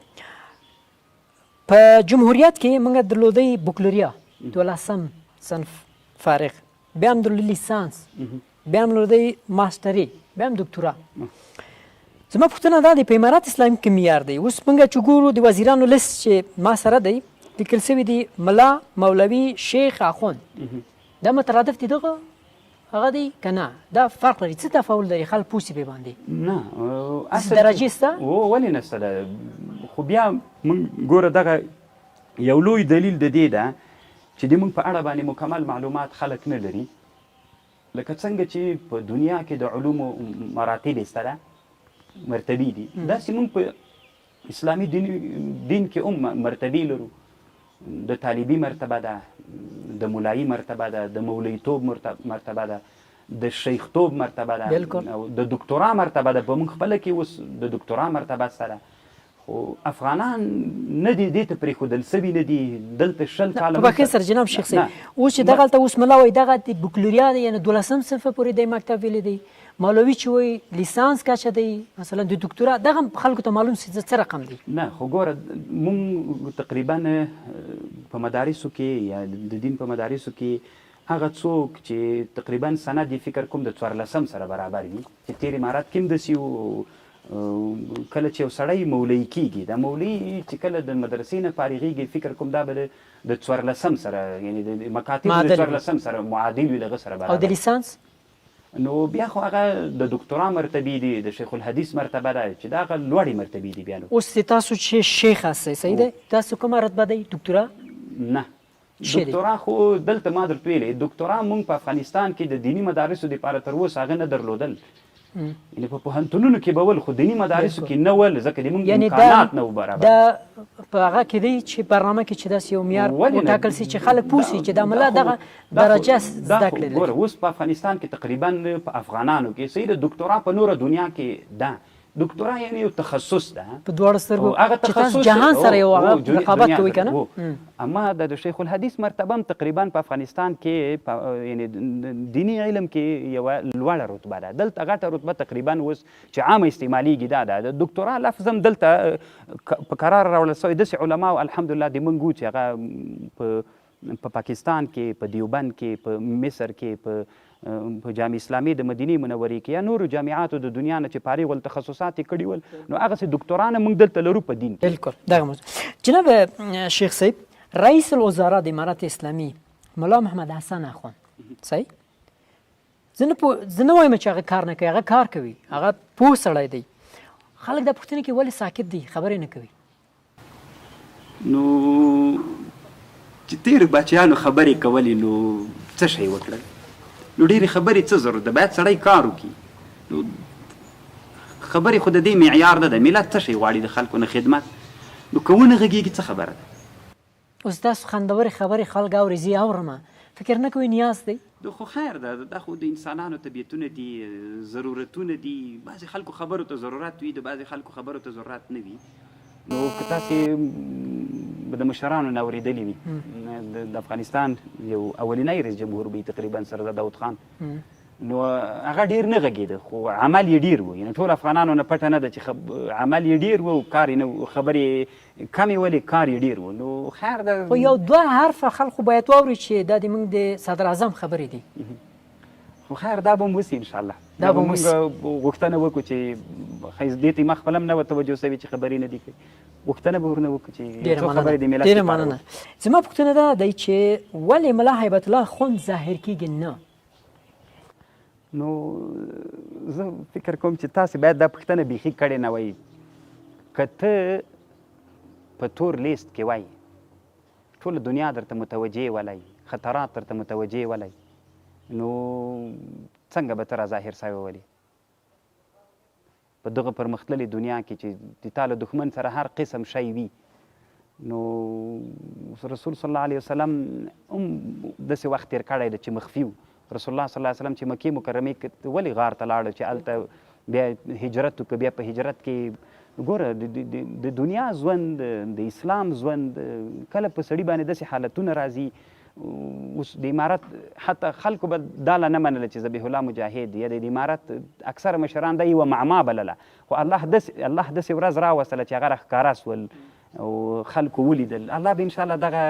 په جمهوریت کې موږ درلودی بکلوریا 12 صنف فارغ، بیا هم درلودی لیسانس، بیا هم درلودی ماستري، بیا هم دکتورا. زما پوښتنه دا دی په امارت اسلامي کې معیار دی. اوس موږ چې ګورو د وزیرانو لیست چې ما سره دی لیکل سوي دي ملا، مولوي، شیخ، اخوند. دا مترادف دي دغه هغه دی که نه؟ دا فرق لري، څه تفاول لري؟ خلک پوسي پې باندې نه اصل درجې شته؟ ولې نشته ده؟ خو بیا موږ ګوره دغه یو لوی دلیل د دې ده چې د موږ په اړه باندې مکمل معلومات خلک نه لري. لکه څنګه چې په دنیا کې د علومو مراتب شته ده، مرتبې دي، داسې موږ په اسلامي دین کې هم مرتبې لرو. د طالبي مرتبه ده، د مولایي مرتبه ده، د مولیتوب مرتبه ده، د شیختوب مرتبه ده، او د دکتورا مرتبه ده. په موږ خپله کې اوس د دکتورا مرتبه شته ده، خو افغانان نه دي دې ته پرېښودل سوي نه دي. دلته 20 کاله په بخیر سره جناب شیخ صاحب، اوس چې دغلته اوس ملا وایي دغه د بکلوریا دی، یعنې 12 صنفه پورې دی مکتب ویلی دی، مولوي چې وایي لیسانس کچه دی، مثلا د دکتورا، دغه خلکو ته معلوم څه رقم دی؟ نه خو ګوره موږ تقریبا په مدارسو کې یا د دین په مدارسو کې هغه څوک چې تقریبا سند یې فکر کوم د 14 سره برابر وي، چې تېر امارت کې هم داسې و. کله چې یو سړی مولوي کېږي، دا مولوي چې کله د مدرسې نه فارغېږي فکر کوم دا به د 14 سره، یعنې د مکاتبو د 14 سره معادل وي، دغه سره برابر. او د لیسانس نو بیا خو هغه د دکتورا مرتبې دي، د شیخ الحدیث مرتبه ده، چې دا هغه لوړې مرتبې دي. بیا نو اوس تاسو چې شیخ هستئ، صحیح دی؟ تاسو کومه رتبه دی؟ دکتورا؟ نه، دکتورا خو دلته ما درته ویلې، دکتورا موږ په افغانستان کې د دیني مدارسو دپاره تر اوسه هغه نه درلودل. یعنې په پوهنتونونو کې به ول، خو دیني مدارسو کې نه ول، ځکه د موږ امکانات نه و برابر. دا په هغه کې دی چې برنامه کې چې داسې یو معیار وټاکل سي چې خلک پوه سي چې دا ملا دغه درجه زده کړې لري. ګوره اوس په افغانستان کې تقریبا په افغانانو کې صحیح د دکتورا په نوره دنیا کې ده. دکتورا یعنې یو تخصص ده په دواړو سترګو، چې تاسو جهان سره یو رقابت کوئ که نه. اما د شیخ الحدیث مرتبه هم تقریبا په افغانستان کې یعنې دیني علم کې یوه لوړه رتبه ده. دلته غټه رتبه تقریبا اوس چې عامه استعمالیږي دا ده. د دکتورا لفظ هم دلته په قرار راوړل سوی. داسې علماو الحمدلله د موږ وو چې هغه په پاکستان کې، په دیوبند کې، په مصر کې، په جامع اسلامي د مدینې منورې کې یا نورو جامعاتو د دنیا نه چې فارغ ول تخصصات یې کړي ول، نو هغسې دکتوران موږ دلته لرو په دین کې. بالکل دغه موضوع. جناب شیخ صاحب، رئیس الوزراء د امارت اسلامي ملا محمد حسن اخوند، صحیح؟ زه نه وایم چې هغه کار نه کوي، هغه کار کوي، هغه پوه سړی دی. خلک دا پوښتنه کوي ولې ساکت دی، خبرې نه کوي؟ نو چې تېرو بچیانو خبرې کولې نو څه شی وکړل؟ نو ډېرې خبرې څه ضرورت ده؟ باید سړی کار وکړي. نو خبرې خو د دې معیار نه ده. ملت څه شی غواړي؟ د خلکو نه خدمت. نو که ونه غږېږي څه خبره ده؟ اوس تاسو خندورې خبرې خلک اوري، زه اورم، فکر نه کوئ نیاز دی؟ خو خیر ده، دا خو د انسانانو طبیعتونه دي، ضرورتونه دي. بعضې خلکو خبرو ته ضرورت وي، د بعضې خلکو خبرو ته ضرورت نه وي. نو که تاسې د مشرانو نه اورېدلي وي، د افغانستان یو اولنی رئیس جمهور به تقریبا سردار داود خان، نو هغه ډېر نه غږېده، خو عمل یې ډېر و. یعنې ټول افغانانو نه پټه نه ده چې عمل یې ډېر و، کار یې نه، خبرې کمې ولې، کار یې ډېر و. نو خیر ده. خو یو دوه حرفه خلکو باید واوري چې دا د موږ د صدر اعظم خبرې دي. خو خیر دا به هم وسي انشاءالله. دا به موږ غوښتنه وکړو چې دې ته ما خپله هم نه وه توجه سوي چې خبرې نه دي کوي. پوښتنه به ورنه وکړو چې ډېره څو خبرې د مننه ملت ډېره لپاره مننه. زما پوښتنه دا دی چې ولې ملا هیبت الله خوند ظاهر کیږي نه؟ نو زه فکر کوم چې تاسې باید دا پوښتنه بیخي کړې نه وای. که ته په تور لیست کې وای ټوله دنیا درته متوجه ولی، خطرات درته متوجه ولی، نو څنګه به ته را ظاهر سوی ولې؟ په دغه پرمختللې دنیا کې چې د تا له دښمن سره هر قسم شی وي، نو رسول صلی الله علیه وسلم هم داسې وخت تېر کړی دی چې مخفي و. رسول الله صلی الله علیه وسلم چې مکې مکرمې ولې غار ته لاړه چې هلته بیا هجرت وکړه. بیا په هجرت کې ګوره د دنیا ژوند، د اسلام ژوند، کله په سړي باندې داسې حالتونه راځي. اوس د امارت حتی خلکو به دا لا نه منله چې ذبیح الله مجاهد یا د امارت اکثره مشران دا یوه معما بلله، خو الله داسې ورځ راوستله چې هغه راښکاره سول او خلکو ولیدل. الله به انشاءالله دغه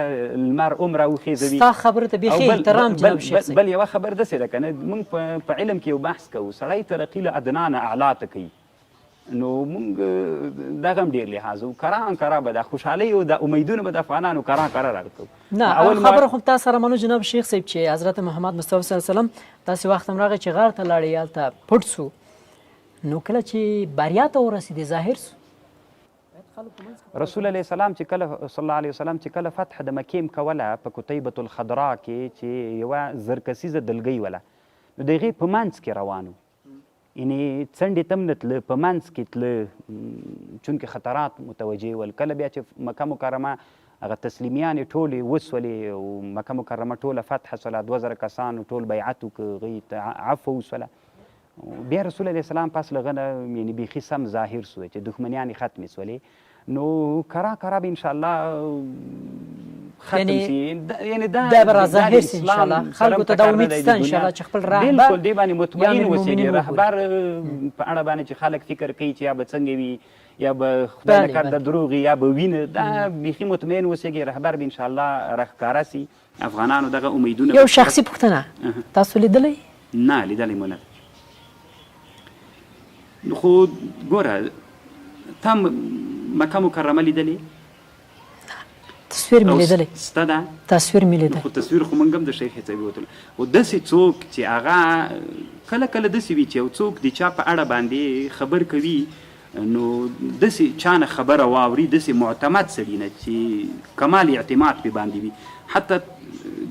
لمر هم راوخیزوي. ستا خبرو ته بیخي احترام جناب شیخ صاحب. بل یوه خبر داسې ده که نه، موږ په علم کې یو بحث کوو، سړی ترقي له ادنا نه اعلا ته کوي. نو موږ دغه هم ډېر لحاظ و، کرا به د خوشحالۍ او د امیدونو به د افغانانو کرا راکوو. نه خبره خو تا سره منو جناب شیخ صاحب چې حضرت محمد مصطفی صلی الله علیه وسلم داسې وخت هم راغی چې غار ته لاړې، هلته پټ سو، نو کله چې بریا ته ورسېدې ظاهر سو. رسول علیه السلام چې کله صلی الله علیه وسلم چې کله فتح د مکې م کوله په کتیبة الخضرا کې چې یوه زرکسیزه دلګۍ وله، نو د هغې په منځ کې روان و، یعنې څنډې ته هم نه تله، په منځ کې تله، چونکې خطرات متوجه ول. کله بیا چې مکه مکرمه هغه تسلیمیانې ټولې وسولې او مکه مکرمه ټوله فتح سوله، 2000 کسانو ټول بیعت وکړه، هغوی ته عفو وسوله. بیا رسول علیه السلام پس له هغه نه یعنې بیخي سم ظاهر سو چې دښمنیانې ختمې سولې. نو کرا به انشاءالله ختم شي. یعنې دا به را ظاهر شي انشاءالله، خلکو ته دا امید شته انشاءالله چې خپل رهبر بلکل دې باندې مطمئن اوسېږي. رهبر په اړه باندې چې خلک فکر کوي چې یا به څنګه وي، یا به خدای نکرده دروغ یا به وینه، دا بیخي مطمئن اوسېږي. رهبر به انشاءالله راښکاره سي. افغانانو دغه امیدونه. یو شخصي پوښتنه، تاسو لیدلی؟ نه لیدلی مو نه. خو ګوره تا مکه مکرمه لیدلې؟ تصویر مې لیدلی. ستا ده؟ تصویر مې لیدلی. خو تصویر خو موږ هم د شیخ هڅوي وتلو. خو داسې څوک چې هغه کله داسې وي چې یو څوک د چا په اړه باندې خبر کوي، نو داسې چا نه خبره واوري، داسې معتمد سړي نه چې کمال اعتماد پې باندې وي. حتی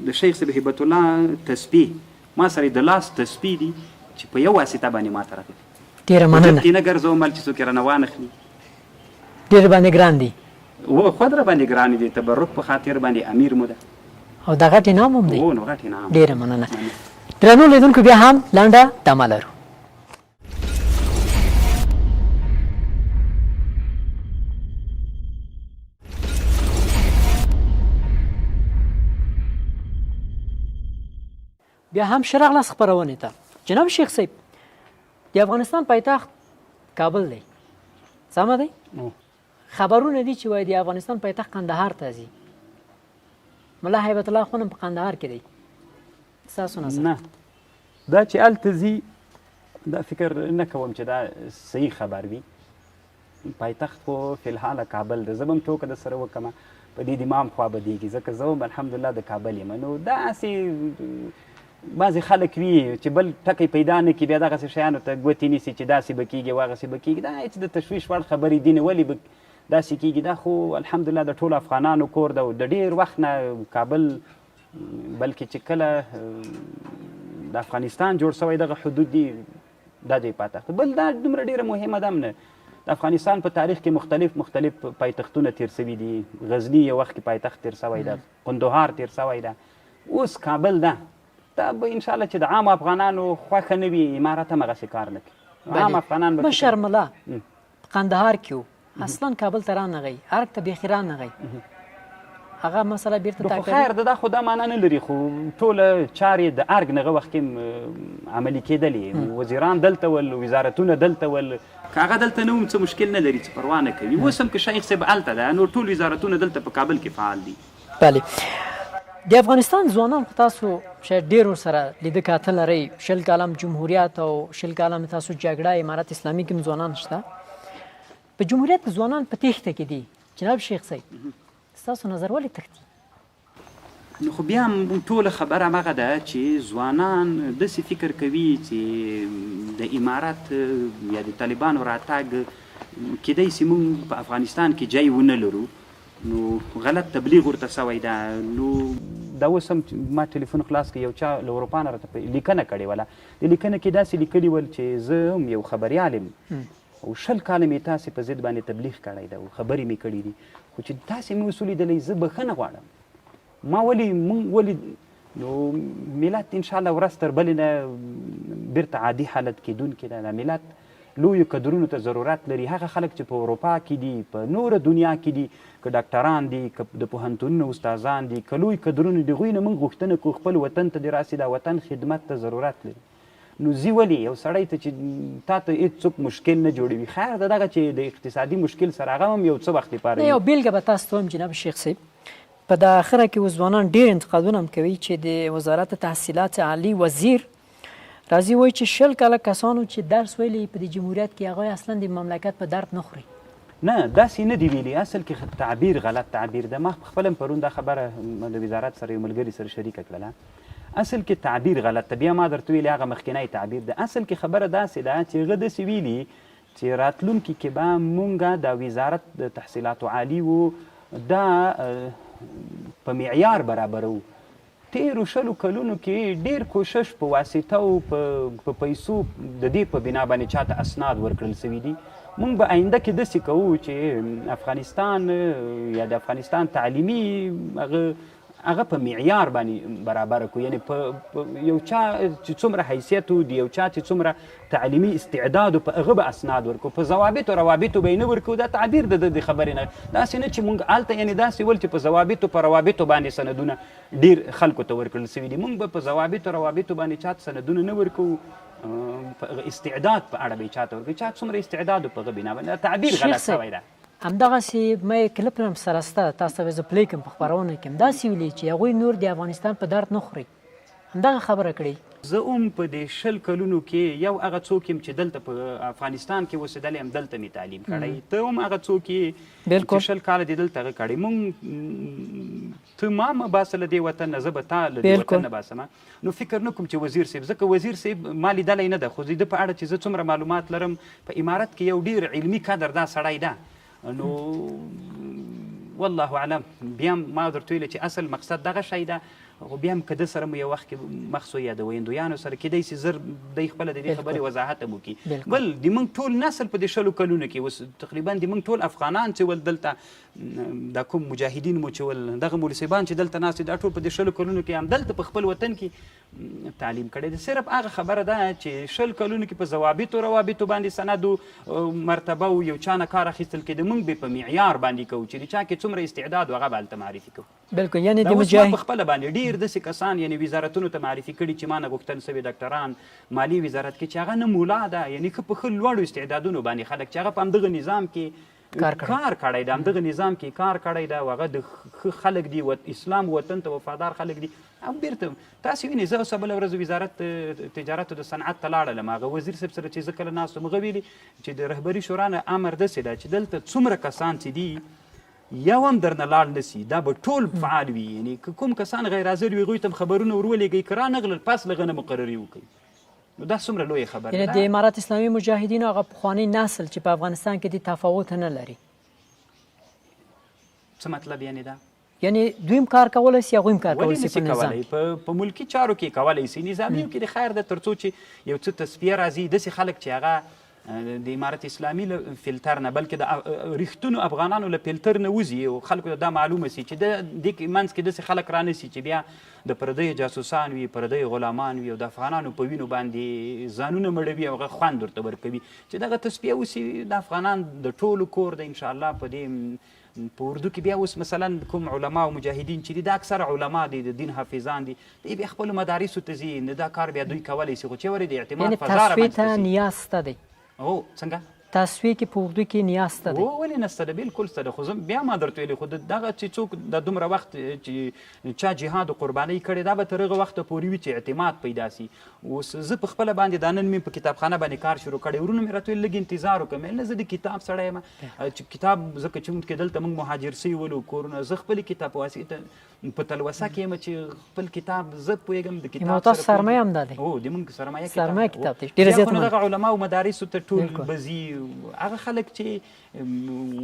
د شیخ صاحب هیبت الله تسبیح ما سره د لاس تسبیح دي چې په یو واسطه باندې ما ته راغلي. ډېره مننه. کې نه ګرځوم چې څوک یې رانه وانخلي. ډېر باندې ګران دي. خود را باندې ګران دي، تبرک په خاطر باندې امیر مو ده. او دا غټ انعام هم دی. نو غټ انعام. ډېره مننه. درنو لیدونکو بیا هم لنډه دمه لرو. بیا هم ښه راغلاست خپرونې ته. جناب شیخ صاحب، د افغانستان پایتخت کابل دی، سمه دی؟ خبرونه دي چې وایي د افغانستان پایتخت قندهار ته ځي. ملا هیبت الله خو هم په قندهار کې دی. ستاسو نظر؟ نه، دا چې هلته ځي دا فکر نه کوم چې دا صحیح خبر وي. پایتخت خو فلحاله کابل دی. زه به هم ټوکه در سره وکړم، په دې د امام خوا بدېږي، ځکه زه هم الحمدلله د کابل یم. نو داسې بعضې خلک وي چې بل ټکی پیدا نه کړي، بیا دغسې شیانو ته ګوتې نیسي چې داسې به کېږي واغسې به کېږي. دا هېڅ د تشویش وړ خبرې دي نه. ولې به داسې کېږي؟ دا خو الحمدلله د ټولو افغانانو کور ده او د ډېر وخت نه کابل، بلکې چې کله د افغانستان جوړ شوی دغه حدود دي، دا ځای پایتخت. بل دا دومره ډېره مهمه ده هم نه. د افغانستان په تاریخ کې مختلف پایتختونه تېر شوي دي. غزني یو وخت کې پایتخت تېر شوی ده، قندهار تېر شوی ده، اوس کابل ده. دا به انشاءالله چې د عام افغانانو خوښه نه وي، امارت هم هغسې کار نه کوي. عام افغانان به مشر ملا قندهار کې و، اصلا کابل ته رانغی، ارګ ته بیخي رانغی. هغه مسله بیرته تاکید. خیر ده، دا خو دا معنا نه لري. خو ټوله چارې د ارګ نغه وخت کې عملي کېدلې. وزیران دلته ول، وزارتونه دلته ول. که هغه دلته نه وم څه مشکل نه لري، څه پروا نه کوي. اوس هم که شیخ صاحب هلته ده، نو ټول وزارتونه دلته په کابل کې فعال دي. بله. د افغانستان ځوانان خو تاسو شاید ډېر ورسره لیده کاته لرئ 20 کاله جمهوریت او 20 کاله تاسو جګړه امارت اسلامي کې هم ځوانان شته په جمهوریت کې ځوانان په تېښته کې دي جناب شیخ صاحب ستاسو نظر ولې تښتي نو خو بیا هم ټوله خبره همغه ده چې ځوانان داسې فکر کوي چې د امارت یا د طالبانو راتګ کیدای شي موږ په افغانستان کې جای ونه لرو نو غلط تبلیغ ورته سوی ده نو دا اوس هم ما ټلیفون خلاص کړ یو چا له اروپا نه راته لیکنه کړې وله د لیکنه کې داسې لیکلي ول چې زه هم یو خبریال یم او 20 کاله مې تاسې په ضد باندې تبلیغ کړی ده او خبرې مې کړي دي خو چې تاسې مې اوس ولیدلی زه بښنه غواړم ما ولې نو ملت انشاءالله ورځ تر بلې نه بیرته عادي حالت کېدونکې ده دا ملت لویو کدرونو ته ضرورت لري هغه خلک چې په اروپا کې دي په نوره دنیا کې دي که ډاکټران دي که د پوهنتونونو استادان دي که لوی کدرونه د هغوی نه موږ غوښتنه کوو خپل وطن ته دې راسي دا وطن خدمت ته ضرورت لري نو زی ولې یو سړی ته چې تا ته هېڅوک مشکل نه جوړوي خیر د دغه چې د اقتصادي مشکل سره هغه هم یو څه وخت لپاره یو بیلګه به تاسو ته هم جناب شیخ صاحب په د اخره کې اوس ځوانان ډېر انتقادونه هم کوي چې د وزارت تحصیلات عالی وزیر راځي وایي چې 20 کاله کسانو چې درس ویلي په د جمهوریت کې هغوی اصلا د مملکت په درد نه خوري نه داسې نه دی ویلي اصل کې تعبیر غلط تعبیر ده ما خپله هم پرون دا خبره د وزارت سره یو ملګري سره شریکه کړله اصل کې تعبیر غلط ده بیا ما درته ویلي هغه مخکینی تعبیر ده اصل کې خبره داسې ده چې هغه داسې ویلي چې راتلونکي کې به مونږ د وزارت د تحصیلاتو عالي و دا په معیار برابرو تیرو 20 کلونو کې ډیر کوشش په واسطه او په پیسو د دې په بنا باندې چاته اسناد ورکړل سوي دي مونږ به آینده کې داسې کوو چې افغانستان یا د افغانستان تعلیمي هغه په معیار باندې برابر کړو یعنی په یو چا چې څومره حیثیت و د یو چا چې څومره تعلیمي استعداد په هغه به اسناد ورکړو په ضوابطو روابطو به یې نه ورکړو دا تعبیر د خبرې نه داسې نه چې مونږ هلته یعنې داسې ول چې په ضوابطو په روابطو باندې سندونه ډېر خلکو ته ورکړل سوي دي مونږ به په ضوابطو روابطو باندې چاته سندونه نه ورکوو استعداد په اړه به یې چاته ورکړو چا څومره استعداد په هغه بنا باندې تعبیر غلط شوی ده همدغسې مې کلپ هم سره شته تاسو ته زه پلی کړم په خپرونه کې هم داسې ویلي چې هغوی نور د افغانستان په درد نه خوري همدغه خبره کړې زه هم په دې 20 کلونو کې یو هغه څوک یم چې دلته په افغانستان کې اوسېدلی یم دلته مې تعلیم کړی ته هم هغه څوک یې چې 20 کاله دې دلته هغه کړی مونږ ته ما مه باسه له دې وطن نه زه به تا له دې وطن نه باسم نو فکر نه کوم چې وزیر صاحب ځکه وزیر صاحب ما لیدلی نه ده خو د ده په اړه چې زه څومره معلومات لرم په امارت کې یو ډېر علمي قدر دا سړی ده نو والله اعلم بیا هم ما درته ویلې چې اصل مقصد دغه شی ده خو بیا هم که ده سره مو یو وخت کې مخ سو یا د ویندویانو سره کیدای شي زر دی خپله د دې خبرې وضاحت هم وکړي بل د موږ ټول نسل په دې 20 کلونو کې اوس تقریبا د موږ ټول افغانان چې ول دلته دا کوم مجاهدین مو چې ول دغه مولسیبان چې دلته ناست دا ټول په دې 20 کلونو کې هم دلته په خپل وطن کې تعلیم کړی دی صرف هغه خبره ده چې 20 کلونو کې په ضوابطو روابطو باندې سند مرتبه او یو چا نه کار اخیستل کېده موږ به په معیار باندې کوو چې د چا کې څومره استعداد و هغه به هلته معرفي کوو بلکل یعنې د مجاهد په خپله باندې ډېر داسې کسان یعنې وزارتونو ته معرفي کړي چې ما نه غوښتل سوي ډاکټران مالي وزارت کې چې هغه نه مولا ده یعنې که په ښه لوړو استعدادونو باندې خلک چې هغه په همدغه نظام کې کار کړی ده همدغه نظام کې کار کړی ده او هغه د ښه خلک دي اسلام وطن ته وفادار خلک دي او بیرته تاسې وینئ زه اوسه بله ورځ وزارت تجارت او د صنعت ته لاړلم هغه وزیر صاحب سره چې زه کله ناست وم هغه ویلي چې د رهبري شورا نه امر داسې ده چې دلته څومره کسان چې دي یو هم درنه لاړ نسي دا به ټول فعال وي یعنې که کوم کسان غیر حاضر وي هغوی ته هم خبرونه ورولېږئ که رانغلل پس له هغه نه مقرري وکړئ نو دا څومره لویه خبره ده یعنې د امارت اسلامي مجاهدینو هغه پخوانی نسل چې په افغانستان کې دي تفاوت نه لري څه مطلب یعنې دا یعنې دوی هم کار کولی شي هغوی هم کار کولی شي په نظام په ملکي چارو کې کولی شي نظامیو کې د خیر ده تر څو چې یو څه تصفیه راځي داسې خلک چې هغه د امارت اسلامي له فلتر نه بلکې د ریښتونو افغانانو له فلتر نه وځي او خلکو ته دا معلومه سي چې د دې منځ کې داسې خلک رانسي چې بیا د پردیو جاسوسان وي پردیو غلامان وي او د افغانانو په وینو باندې ځانونه مړوي او هغه خوند ورته ورکوي چې دغه تصفیه وسي د افغانان د ټولو کور د انشاءالله په دې په اردو کې بیا اوس مثلا کوم علما او مجاهدین چې دي دا اکثره علما دي د دین حافظان دي دوی بیا خپلو مدارسو ته ځي نه دا کار بیا دوی کولی شي خو چې ورې د اعتماد فضا رامنځته تصفیې ته نیاز شته دی او څنګه تصفیه کې په اردو کې نیاز ته دی. ولې نسته ده؟ بالکل سته ده. خو زه بیا ما درته ویلې، خو دغه چې څوک د دومره وخت چې چا جهاد و قربانۍ کړې، دا به تر هغه وخته پورې وي چې اعتماد پیدا سي. اوس زه په خپله باندې دا نن مې په کتابخانه باندې کار شروع کړی، ورونه مې راته ویل لږ انتظار وکړم. نه، زه د کتاب سړی یم چې کتاب ځکه چې کې دلته موږ مهاجر سوي ولو کورونه، زه خپل کتاب په واسطه په تلوسه کې یم چې خپل کتاب زه پوهېږم د کتاب تاسو سرمایه هم دا دی. هو د موږ سرمایه کتاب دی. ډېره زیاته دغه علما او مدارسو ته ټول بزي. هغه خلک چې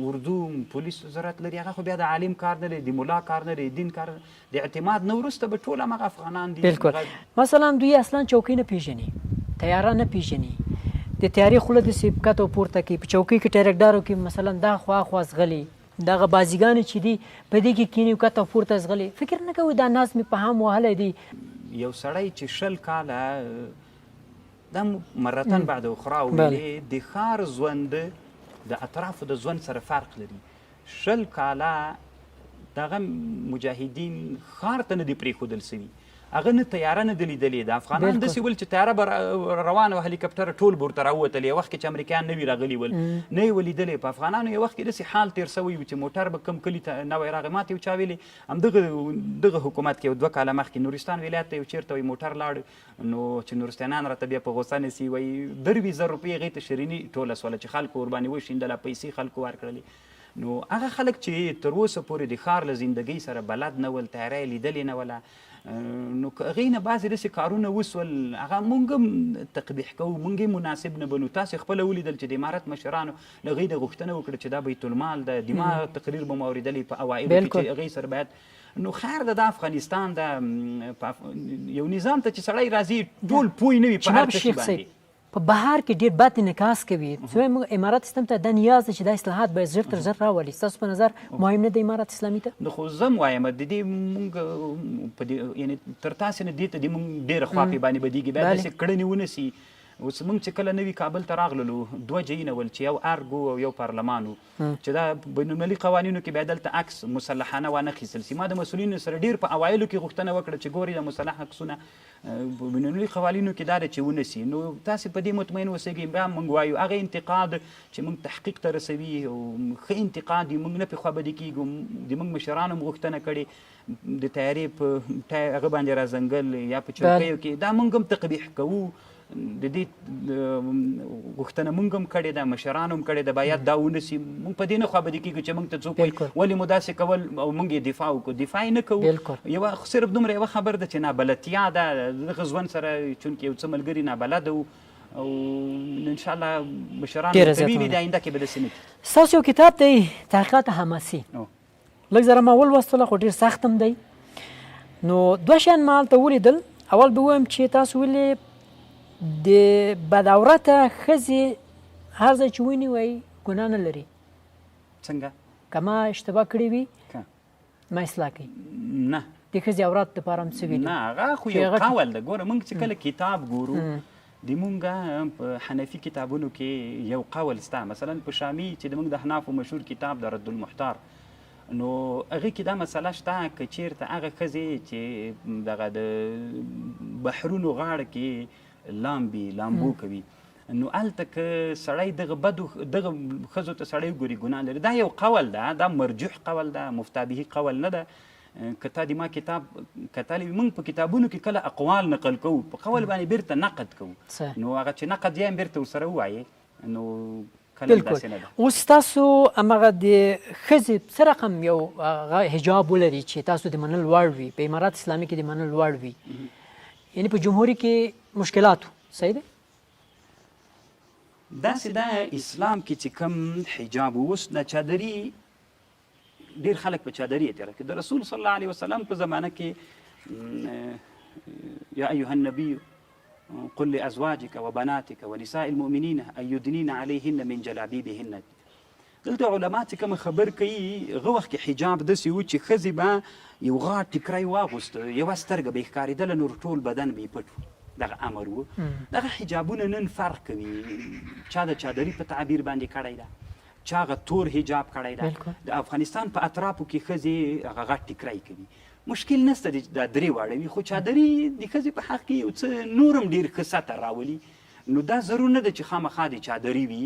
اردو پولیس وزارت لري، هغه خو بیا د عالم کار نه لري، د ملا کار نه لري، دین کار د اعتماد نه وروسته به ټول همغه افغانان دي. بالکل. مثلا دوی اصلا چوکۍ نه پېژني، تیاره نه پېژني، د تیارې خوله داسې ښکته او پورته کوي. په چوکۍ کې ټیرکډارو کې مثلا دا خوا زغلي، دغه بازیګانې چې دي په دې کې کینی ښکته او پورته زغلي. فکر نه کوي دا ناز مې په هم وهلی دی. یو سړی چې 20 کاله دا مرتن بعد اخرى ویلې د ښار ژوند د اطرافو د ژوند سره فرق لري. 20 کاله دغه مجاهدین ښار ته نه دي پرېښودل سوي، هغه نه تیاره نه دي لیدلې. د افغانان داسې ول چې تیاره به روانه وه، هلیکاپټره ټول به ورته راووتل. یو وخت کې چې امریکایان نه وي راغلي ول، نه یې ولیدلې. په افغانانو یو وخت کې داسې حال تېر سوی و چې موټر به کوم کلي ته نوی راغی. ما ته یو چا ویلې همدغه حکومت کې یو 2 کاله مخکې نورستان ولایت ته یو چېرته وایي موټر لاړ، نو چې نورستانیان راته بیا په غوسه نسي، وایي 2,000 روپۍ هغې ته شیریني ټوله سوله چې خلکو ورباندې وشیندله، پیسې خلکو ورکړلې. نو هغه خلک چې تر اوسه پورې د ښار له زندګۍ سره بلد نه ول، تیاره یې لیدلې نه وله، نو که هغې نه بعضې داسې کارونه وسول، هغه مونږ هم تقبیح کوو، مونږ هم مناسب نه بنو. تاسې خپله ولیدل چې د امارت مشرانو له هغې نه غوښتنه وکړه چې دا بیت المال ده. دماغ تقریر به مو اورېدلی په اوایلو کې چې هغې سره باید، نو خیر ده د افغانستان د یو نظام ته چې سړی راځي ټول پوه نه وي په هر څه باندې. په بهر کې ډېر بد انعکاس کوي. موږ امارات اسلام ته دا نیاز ده چې دا اصلاحات باید زر تر زر راولي. ستاسو په نظر مهم نه دی امارات اسلامي ته؟ نو خو زه هم وایم د دې مونږ په دې یعنې تر تاسې نه دې ته دې مونږ ډېره خواپې باندې بدېږي، باید داسې کړنې ونسي. اوس مونږ چې کله نوي کابل ته راغللو، 2 جهیونه ول چې یو ارګ او یو پارلمان و، چې دا بین المللي قوانینو کې بیا دلته عکس مسلحانه وانخیستل سي. ما د مسؤلینو سره ډېر په اوایلو کې غوښتنه وکړه چې ګوري د مسلح عکسونه بین المللي قوانینو کې دا ده چې ونسي. نو تاسې په دې مطمئن اوسئ. بیا موږ وایو هغه انتقاد چې موږ تحقیق ته رسوي او ښه انتقاد یې موږ نه پرې خوابدي کېږو. د موږ مشرانو هم غوښتنه کړې د تیارې په هغه باندې رازنګل یا په چوکیو کې، دا موږ هم تقبیح کوو. د دې غوښتنه موږ هم کړې ده، مشرانو هم کړې ده، باید دا ونسي. موږ په دې نه خوابدي کېږو چې موږ ته څوک وایي ولې مو داسې کول او موږ یې دفاع وکړو. دفاع یې نه کوو. یوه صرف دومره یوه خبر ده چې نابلدتیا ده دغه ژوند سره، چونکې یو څه ملګري نابلده وو او انشاءالله مشرانو ورته ویلي دي آینده کې به داسې نه کړي. ستاسو یو کتاب دی تحقیقات حماسي، لږ ذره ما ولوستله خو ډېر سخت هم دی. نو 2 شیان ما هلته ولیدل. اول به ووایم چې تاسو ولې د بدعورته ښځې هر ځای چې ونی وایي ګناه نه لري. څنګه؟ که ما اشتباه کړې وي ما اصلاح کوي. نه، د ښځې عورت دپاره هم څه ویلي؟ نه، هغه خو یو قول ده. ګوره موږ چې کله کتاب ګورو، د مونږ په حنفي کتابونو کې یو قول سته. مثلا په شامي چې د مونږ د احنافو مشهور کتاب د رد المحتار، نو هغې کې دا مسله شته که چېرته هغه ښځې چې دغه د بحرونو غاړه کې لامبو کوي، نو هلته که سړی دغه ښځو ته سړی وګوري ګناه لري. دا یو قول ده، دا مرجوح قول ده، مفتابهي قول نه ده. که تا د ما کتاب کتلی وي، موږ په کتابونو کې کله اقوال نقل کوو، په قول باندې بیرته نقد کوو. نو هغه چې نقد یې هم بیرته ورسره ووایې، نو کله داسې نه ده. اوس تاسو همغه د ښځې څه رقم یو حجاب ولري چې تاسو د منل وړ وي، په امارات اسلامي کې د منل وړ وي، یعنې په جمهوري کې مشکلاتو صحیح دی؟ داسې ده اسلام کې چې کوم حجاب اوس د چادري، ډېر خلک په چادري اعتراض کوي. د رسول صلی الله علیه وسلم په زمانه کې یا ایها النبی قل لازواجک وبناتک ونساء المؤمنین ان یدنین علیهن من جلابیبهن. دلته علما چې کوم خبر کوي، هغه وخت کې حجاب داسې و چې ښځې به یو غاټ ټیکری واغوسته، یوه سترګه به یې ښکارېدله، نور ټول بدن به یې پټ و. دغه امر و. دغه حجابونه نن فرق کوي. چا د چادري په تعبیر باندې کړی ده، چا هغه تور حجاب کړی ده. د افغانستان په اطرافو کې ښځې هغه غټ ټیکری کوي. مشکل نشته دا 3 واړه وي، خو چادري د ښځې په حق کې یو څه نور هم ډېر ښه سطر راولي. نو دا ضرور نه ده چې خامخا د چادري وي.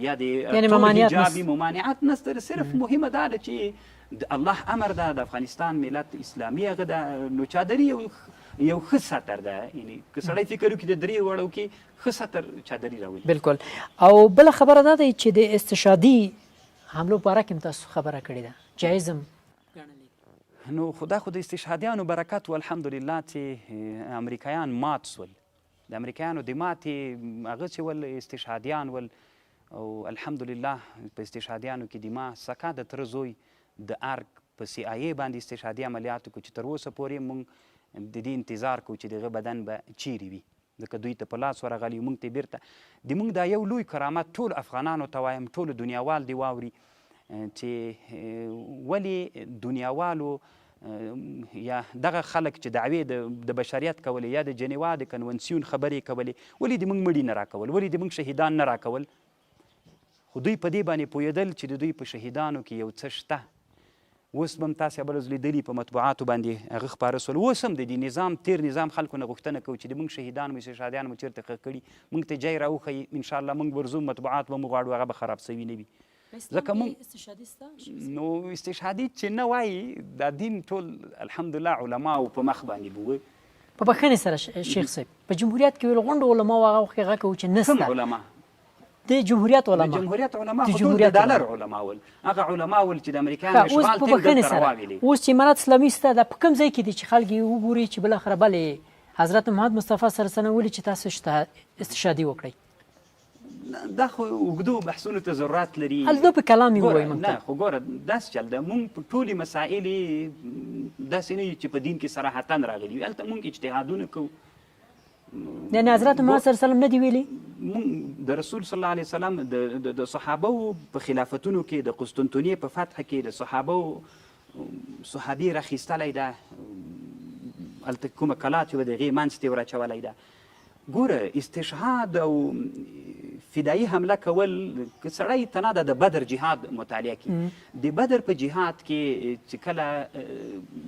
یا د یعنې ممانعت حجابي ممانعت نشته. صرف مهمه دا ده چې د الله امر ده، د افغانستان ملت اسلامي هغه ده، نو چادري یو ښه سطر ده. یعنې که سړی فکر وکړي د درې وړو کې ښه سطر چادري راولي. بالکل. او بله خبره دا ده چې د استشهادي حملو په اړه کې هم تاسو خبره کړې ده، جایز هم ګڼلې. نو خدا خو د استشهادیانو برکت و الحمدلله چې امریکایان مات سول. د امریکایانو د ماتې هغه چې ول استشهادیان ول، او الحمدلله په استشهادیانو کې د ما سکا د تره زوی د ارګ په سی آی ای باندې استشهادي عملیاتو کو چې تر اوسه پورې موږ د دې انتظار کوو چې دغه بدن به چیرې وي، ځکه دوی ته په لاس ورغلی موږ ته بیرته د موږ دا یو لوی کرامت ټول افغانانو ته وایم، ټولو دنیاوال دې واوري چې ولې دنیاوالو یا دغه خلک چې دعوې د بشریت کولې یا د جنیوا د کنونسیون خبرې کولې، ولې د موږ مړي نه راکول، ولې د موږ شهیدان نه راکول؟ خو دوی په دې باندې پوهېدل چې د دوی په شهیدانو کې یو څه شته. اوس به هم تاسې بله ورځ لیدلي په مطبوعاتو باندې هغه خپاره سول. اوس هم د دې نظام تیر نظام خلکو نه غوښتنه کوو چې د موږ شهیدان مو استشهادیان مو چېرته ښخ کړي، موږ ته جای راوښیي، انشاءالله موږ ورځو مطبوعات به مو غواړو هغه به خراب سوي نه وي. ځکه موږ نو استشهادي چې نه وایي دا دین ټول الحمدلله علماو په مخ باندې به په بخښنې سره شیخ صاحب په جمهوریت کې ویل غونډو علماو هغه وخت هغه کوو چې نسته. کوم علما؟ د جمهوریت علما. د جمهوریت علما خو ټول د ډالر علما ول، هغه علما ول چې د امریکایانو اشغال تل دلته راواغلي. اوس چې امارت اسلامي سته دا په کوم ځای کې دي چې خلک یې وګوري چې بالاخره بلې حضرت محمد مصطفی صلی الله علیه وسلم ولي چې تاسو استشهادي وکړئ؟ دا خو اوږدو بحثونو ته ضرورت لري. هلته په کلام یې ووایي موږ ته. نه خو ګوره داسې چل ده، موږ په ټولې مسایل داسې نه یو چې په دین کې صراحتا راغلي وي، هلته موږ اجتهادونه کوو. یعنې حضرت محمد صلی الله علیه وسلم نه دي ویلي؟ موږ د رسول صلی الله علیه وسلم د صحابو په خلافتونو کې د قسطنطنیې په فتح کې د صحابو صحابي راخیستلی ده، هلته کومه کلا چې وه د هغې منځ ته یې وراچولی ده. ګوره استشهاد او فدایي حمله کول که سړی تنه ده د بدر جهاد مطالعه کړي، د بدر په جهاد کې چې کله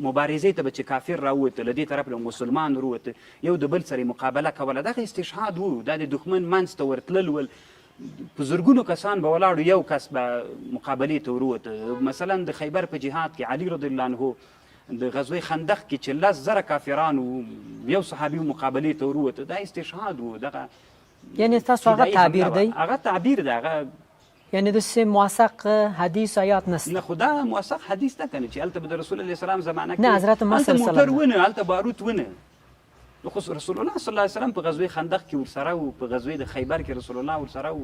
مبارزې ته به چې کافر راووته، له دې طرف له مسلمان راووته، یو د بل سره مقابله کوله، دغه استشهاد و. دا د دښمن منځ ته ورتلل ول، په زرګونو کسان به ولاړو، یو کس به مقابلې ته وروته. مثلا د خیبر په جهاد کې علي رضی الله عنه د غزوه خندق کې چې 10,000 کافرانو یو صحابي مقابلې ته وروته، دا استشهاد و. دغه یعنې تاسو هغه تعبیر دی؟ هغه تعبیر دی، هغه یعنې داسې موثق حدیث آیات نشته؟ نه خو دا موثق حدیث ده که نه چې هلته به د رسول الله السلام زمانه کې نه حضرت محمد صلی الله علیه وسلم هلته موټر ونه، هلته باروت ونه. خو رسول الله صلی الله علیه وسلم په غزوه خندق کې ورسره و، په غزوه د خیبر کې رسول الله ورسره و.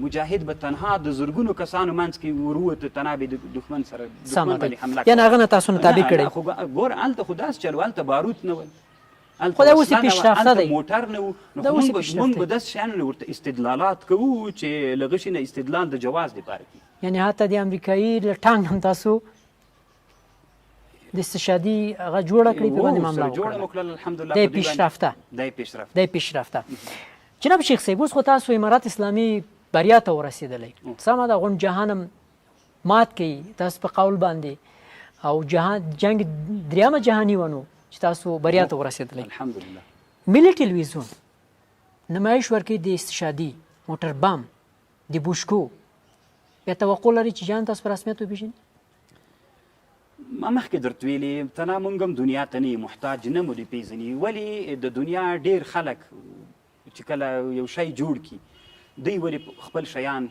مجاهد به تنها د زرګونو کسانو منځ کې وروته، تنها به د دښمن سره دښمن باندې حمله کوله. یعنې هغه نه تاسو نه تابع کړی؟ خو ګوره هلته خو داسې چل و، هلته باروت نه ول، خو دا اوس یې پیشرفته دی، موټر نه و. نو موږ به داسې شیانو ورته استدلالات کوو چې له غشي نه استدلال د جواز دپاره کوي. یعنې حتی د امریکایي له ټانک هم تاسو د استشهادي هغه جوړه کړې، په باندې معامله وکړله. جوړه مو کړل الحمدلله. دی پیشرفته، دی پیشرفته. جناب شیخ صاحب اوس خو تاسو امارت اسلامي بریا ته ورسېدلی، سمه ده، غونډ جهان هم مات کوي تاسو په قول باندې، او جنګ دریمه جهاني ونو چې تاسو بریا ته ورسېدلی الحمدلله. ملي ټلویزیون نمایش ورکوي د استشهادي موټر بم د بوشکو، بیا توقع لري چې جان تاسو په رسمیت وپېژني؟ ما مخکې درته ویلي تنه موږ هم دنیا ته نه محتاج نه مو دې پېژني. ولې د دنیا ډېر خلک چې کله یو شی جوړ کړي دوی ولې خپل شیان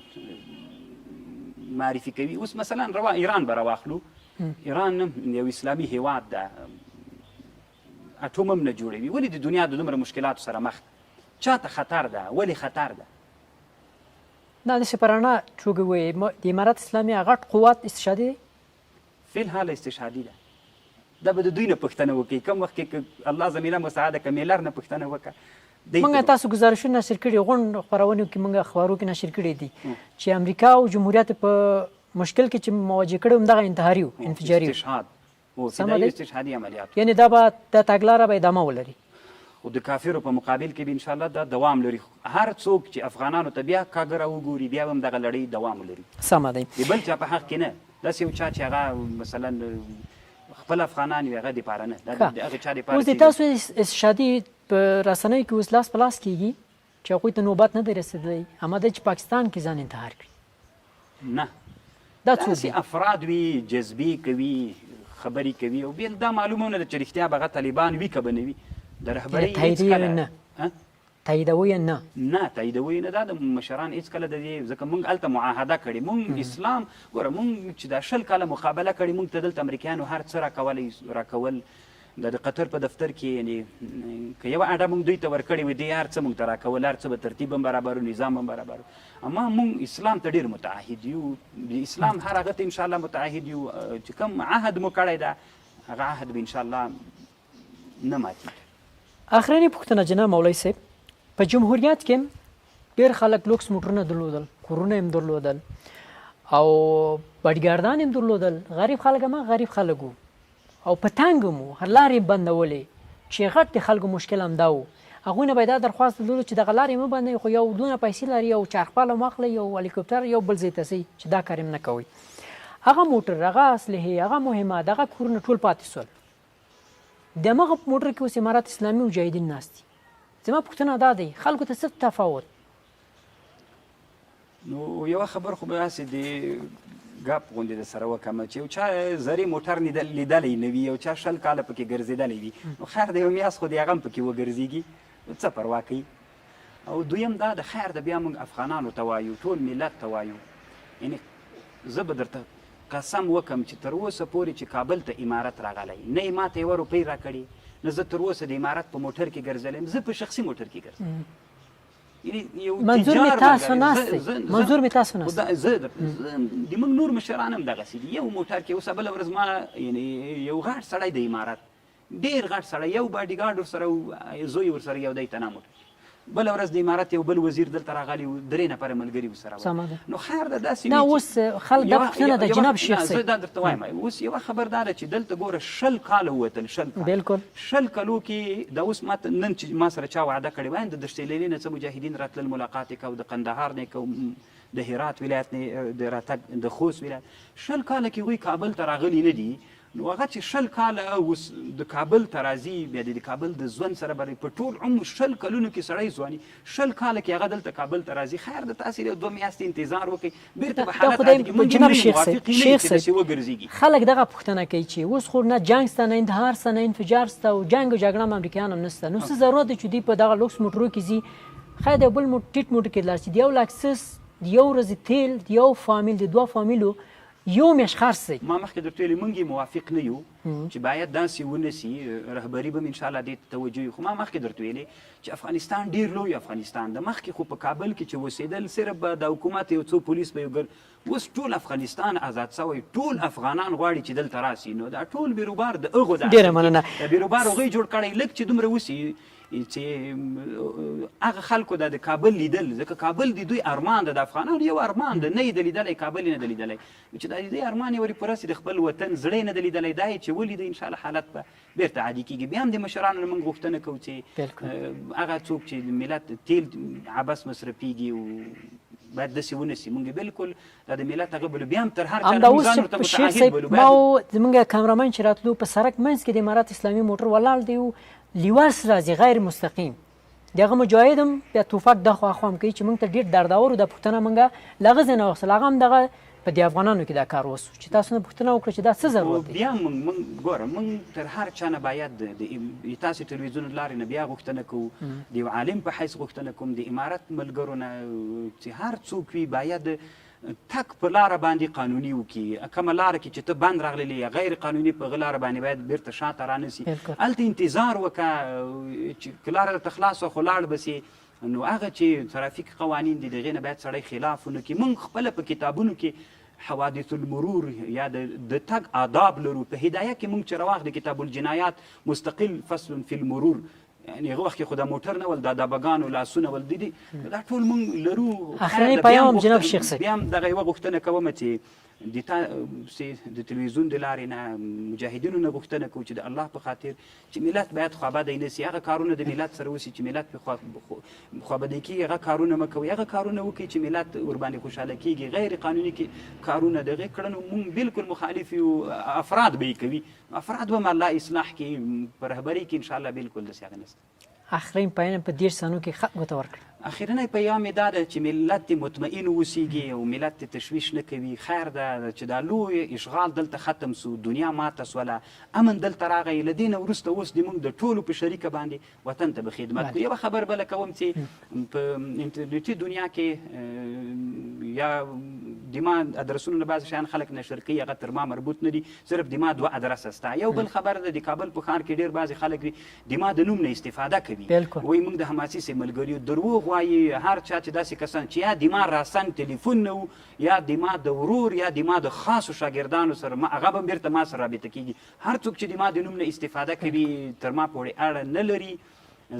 معرفي کوي. اوس مثلا ایران به راواخلو، ایران یو اسلامي هیواد ده، اټوم هم نه جوړوي. ولې د دنیا د دومره مشکلاتو سره مخ چاته خطر ده؟ ولې خطر ده؟ نه داسې په رڼا توګه ووایي د امارت اسلامي غټ قوت استشهادي دی؟ فی الحال استشهادي ده. دا به د دوی نه پوښتنه وکړي، کوم وخت کې الله زمینه مساعده که میلر نه پوښتنه وکړه. موږ تاسو ګزارشونه نشر کړي، غونډ خپرونو کې موږ اخبارو کې نشر کړي دي چې امریکا او جمهوریت په مشکل کې چې مواجه کړي همدغه انتحاري و، انفجاري و، استشهاد و، فدایي استشهادي عملیات. یعنې دا به د تګلاره به ادامه ولري او د کافرو په مقابل کې به انشاءالله دا دوام لري. هر څوک چې افغانانو ته بیا کاږه راوګوري بیا به هم دغه لړۍ دوام ولري. سمه دی. د بل چا په حق کې نه، داسې یو چا چې هغه مثلا خپل افغانان وي هغه دپاره نه، د هغه چا دپاره. اوس د تاسو استشهادي په رسنیو کې اوس لاس په لاس کېږي، چې هغوی ته نوبت نه دی رسېدلی آماده چې پاکستان کې ځان انتحار کړي؟ نه، دا څوک داسې دي؟ افراد وي جذبې کوي خبرې کوي او بیا دا معلومه نه ده چې رښتیا به هغه طالبان وي که به نه وي د رهبرۍ تاییدوي هېڅکله نه تاییدوي نه نه تاییدوي نه دا د مشران هېڅکله د دې ځکه موږ هلته معاهده کړې موږ اسلام ګوره موږ چې دا 20 کاله مقابله کړې موږ ته دلته امریکایانو هر څه راکول د قطر په دفتر کې یعنې که یوه اډه موږ دوی ته ورکړې وي دی هر څه موږ ته راکول هر څه به ترتیب هم برابر نظام هم برابر اما موږ اسلام ته ډېر متعهد یو د اسلام هر هغه ته انشاءالله متعهد یو چې کوم عهد مو کړی ده هغه عهد به انشاءالله نه ماتېږي. اخرنۍ پوښتنه جناب مولوي صاحب، په جمهوریت کې ډېر خلک لوکس موټرونه درلودل، کورونه هم درلودل او باډیګاردان هم درلودل، غریب خلک هم غریب خلک وو او په تنګ مو هر لارې بندولې چې غټ د خلکو مشکل هم دا و. هغوی نه به دا درخواست درلوده چې دغه لارې مه بندوئ خو یو دونه پیسې لري یو چارخپال هم واخلئ یو هلیکوپټر یو بل ځای ته ځئ چې دا کار هم نه کوئ. هغه موټر هغه اسلحې هغه مهمات هغه کورونه ټول پاتې سول. د همغه موټر کې اوس امارت اسلامي مجاهدین ناست دي. زما پوښتنه دا دی خلکو ته څه تفاوت؟ نو یوه خبر خو به هسې د ګپ غوندې د سره وکړم چې یو چا زرې موټر لیدلی نه وي یو چا 20 کاله پکې ګرځېدلی وي نو خیر د یو میاشت خو د هغه هم پکې وګرځېږي څه پروا کوي. او دویم دا د خیر د بیا موږ افغانانو ته وایو ټول ملت ته وایو یعنې زه به درته قسم وکم چې تر اوسه پورې چې کابل ته امارت راغلی نه یې ما ته یوه روپۍ راکړې نه زه تر اوسه د امارت په موټر کې ګرځېدلی یم زه په شخصي موټر کې ګرځم. منظور مې تاسو ناست دی منظور مې تاسو ناست زه د موږ نور مشران هم دغسې دي یو موټر کې اوس بله ورځ ما یعنې یو غټ سړی د امارت ډېر غټ سړی یو باډیګارډ ورسره زوی ورسره یو دی تنها موټر بله ورځ د امارت یو بل وزیر دلته راغلی و 3 نفره ملګري ورسره نو خیر ده داسې نه اوس خلک دا پوښتنه د جناب شیخ صاحب زه دا درته وایم اوس یوه خبر دا ده چې دلته ګوره 20 کاله ووتل 20 کاله بلکل 20 کالو کې دا اوس ماته نن چې ما سره چا وعده کړې وای د دشت لیلې نه څه مجاهدین راتلل ملاقات یې کو د قندهار نه کو د هرات ولایت نه د راتګ د خوست ولایت 20 کاله کې هغوی کابل ته راغلي نه دي نو هغه چې 20 کاله اوس د کابل ته راځي بیا د کابل د ژوند سره به په ټول عمر 20 کلونو کې سړی ځواني 20 کاله کې هغه دلته کابل ته راځي خیر د تاسې یو 2 میاشتې انتظار وکړئ بیرته به حالت عادي کې موږ جناب شیخ صاحب وګرځېږي. خلک دغه پوښتنه کوي چې اوس خو نه جنګ شته نه انتحار شته نه انفجار شته او جنګ او جګړه هم امریکایان هم نشته نو څه ضرورت دی چې دوی په دغه لوکس موټرو کې ځي خیر د بل ټیټ موټر کې لاړ شي د یو لکسس د یو ورځې تیل د یو فامیل د 2 فامیلو یو میاشت خرڅ شي. ما مخکې درته ویلي موږ موافق نه یو چې باید داسې ونسي رهبري به م انشاءالله دې ته توجه خو ما مخکې درته ویلي چې افغانستان ډېر لوی افغانستان د مخکې خو په کابل کې چې اوسېدل صرف به د حکومت یو څو پولیس به یو اوس ټول افغانستان آزاد شوی ټول افغانان غواړي چې دلته راسي نو دا ټول بیروبار د هغو ډېره مننه د بیروبار هغوی جوړ کړی لږ چې دومره وسي چې هغه خلکو د کابل لیدل ځکه کابل د دوی ارمان ده د افغانانو یو ارمان ده نه یې د لیدلی کابل یې نه ده لیدلی چې دا د دوی ارمان یې ورې پوره سي د خپل وطن زړه یې نه ده لیدلی دا یې چې ولیده انشاءالله حالت به بیرته عادي کېږي. بیا هم د مشرانو نه موږ غوښتنه کوو چې هغه څوک چې د ملت تیل عبث مصرفېږي باید داسې ونسي موږ بالکل دا د ملت هغه بلو بیا هم تر هر چا نه موږ ځان ورته متعهد بلو. ما زموږ کامرامن چې راتلو په سړک منځ کې د امارت اسلامي موټر ولاړ دی لیواس راځي غیر مستقیم دغه مجاهد هم بیا توفک د خواخوا هم کوي چې موږ ته ډېر درداور ده پوښتنه موږ له هغه ځای نه واخیستل هغه هم دغه په دې افغانانو کې دا کار وسو چې تاسو نه پوښتنه وکړه چې دا څه ضرورت دی. بیا موږ ګوره موږ تر هر چا نه باید د تاسې ټلویزیون لارې نه بیا غوښتنه کوو د یو عالم په حیث غوښتنه کوم د امارت ملګرو نه چې هر څوک وي باید تک په لاره باندې قانوني وکړي کومه لاره کې چې ته بند راغلی غیر قانوني په هغه لاره باندې باید بیرته شاته رانسي هلته انتظار وکړه چې که لاره درته خلاصه خو لاړ به سي نو هغه چې ترافیک قوانین دي د هغې نه باید سړی خلاف ونه کړي. موږ خپله په کتابونو کې حوادث المرور یا د تګ آداب لرو په هدایه کې موږ چې رواخ د کتاب الجنایات مستقل فصل فی المرور یعنې هغه وخت کې خو د موټر نه ول دا د بګانو لاسونه ول دي دا ټول موږ لرو. اخرنی پیام جناب شیخ صاحب بیا هم دغه یوه غوښتنه کوم چې د تلویزیون د لارې نه مجاهدینو نه غوښتنه کوو چې د الله په خاطر چې ملت باید خوابدی نه سي هغه کارونه د ملت سره وسي چې ملت پرې خوابدی کېږي هغه کارونه مه کوئ هغه کارونه وکړئ چې ملت ورباندې خوشحاله کېږي غیر قانوني کارونه د هغې کړنو موږ بالکل مخالف یو افراد به یې کوي افراد به هم الله اصلاح کړي په رهبرۍ کې انشاءالله بالکل داسې هغه نشته. اخرین پیام په 10 ثانیو کې خلکو ته ورکړئ. اخیرنی پیام یې دا ده چې ملت دې مطمئن اوسیږي او ملت دې تشویش نه کوي. خیر ده چې دا لوی اشغال دلته ختم سو، دنیا ماته سوله، امن دلته راغی. له دې نه وروسته اوس د موږ د ټولو په شریکه باندې وطن ته به خدمت کوو. یوه خبر بله کوم چې په انټرنیټي دنیا کې یا دما ادرسونو نه بعضې شیان خلک نشر کوي، هغه تر ما مربوط نه دي، صرف دما 2 ادرسه سته. یو بل خبر ده د کابل په ښار کې ډېر بعضې خلک دي دما د نوم نه استفاده کوي، وایي موږ د حماسي سي ملګري دروغ وایي. هر چا چې داسې کسان چې یا دما راسن تلیفون نه و، یا دما د ورور یا دما د خاصو شاګردانو سره هغه به بیرته ما سره رابطه کېږي. هر څوک چې دما د نوم نه استفاده کوي تر ما پورې اړه نه لري.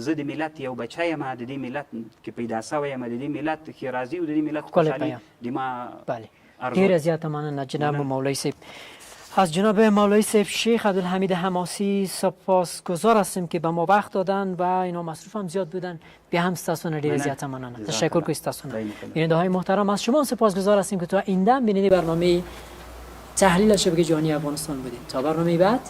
زه د ملت یو بچی یم، د دې ملت کې پیدا سوی یم، د دې ملت ښېرازي او د دې ملت خوشحالي د ما ډېره زیاته مننه جناب مولوی صاحب. از جناب مولوی صاحب شیخ عبدالحمید حماسی سپاسگزار هستیم که به ما وقت دادن و اینا مصروف هم زیاد بودن. بیا هم ستاسون ډېره زیاته مننه. تشکر که ستاسون. بیننده های محترم از شما سپاسگزار هستیم که تا آینده بیننده برنامه تحلیل شبکه جهانی افغانستان بودید. تا برنامه بعد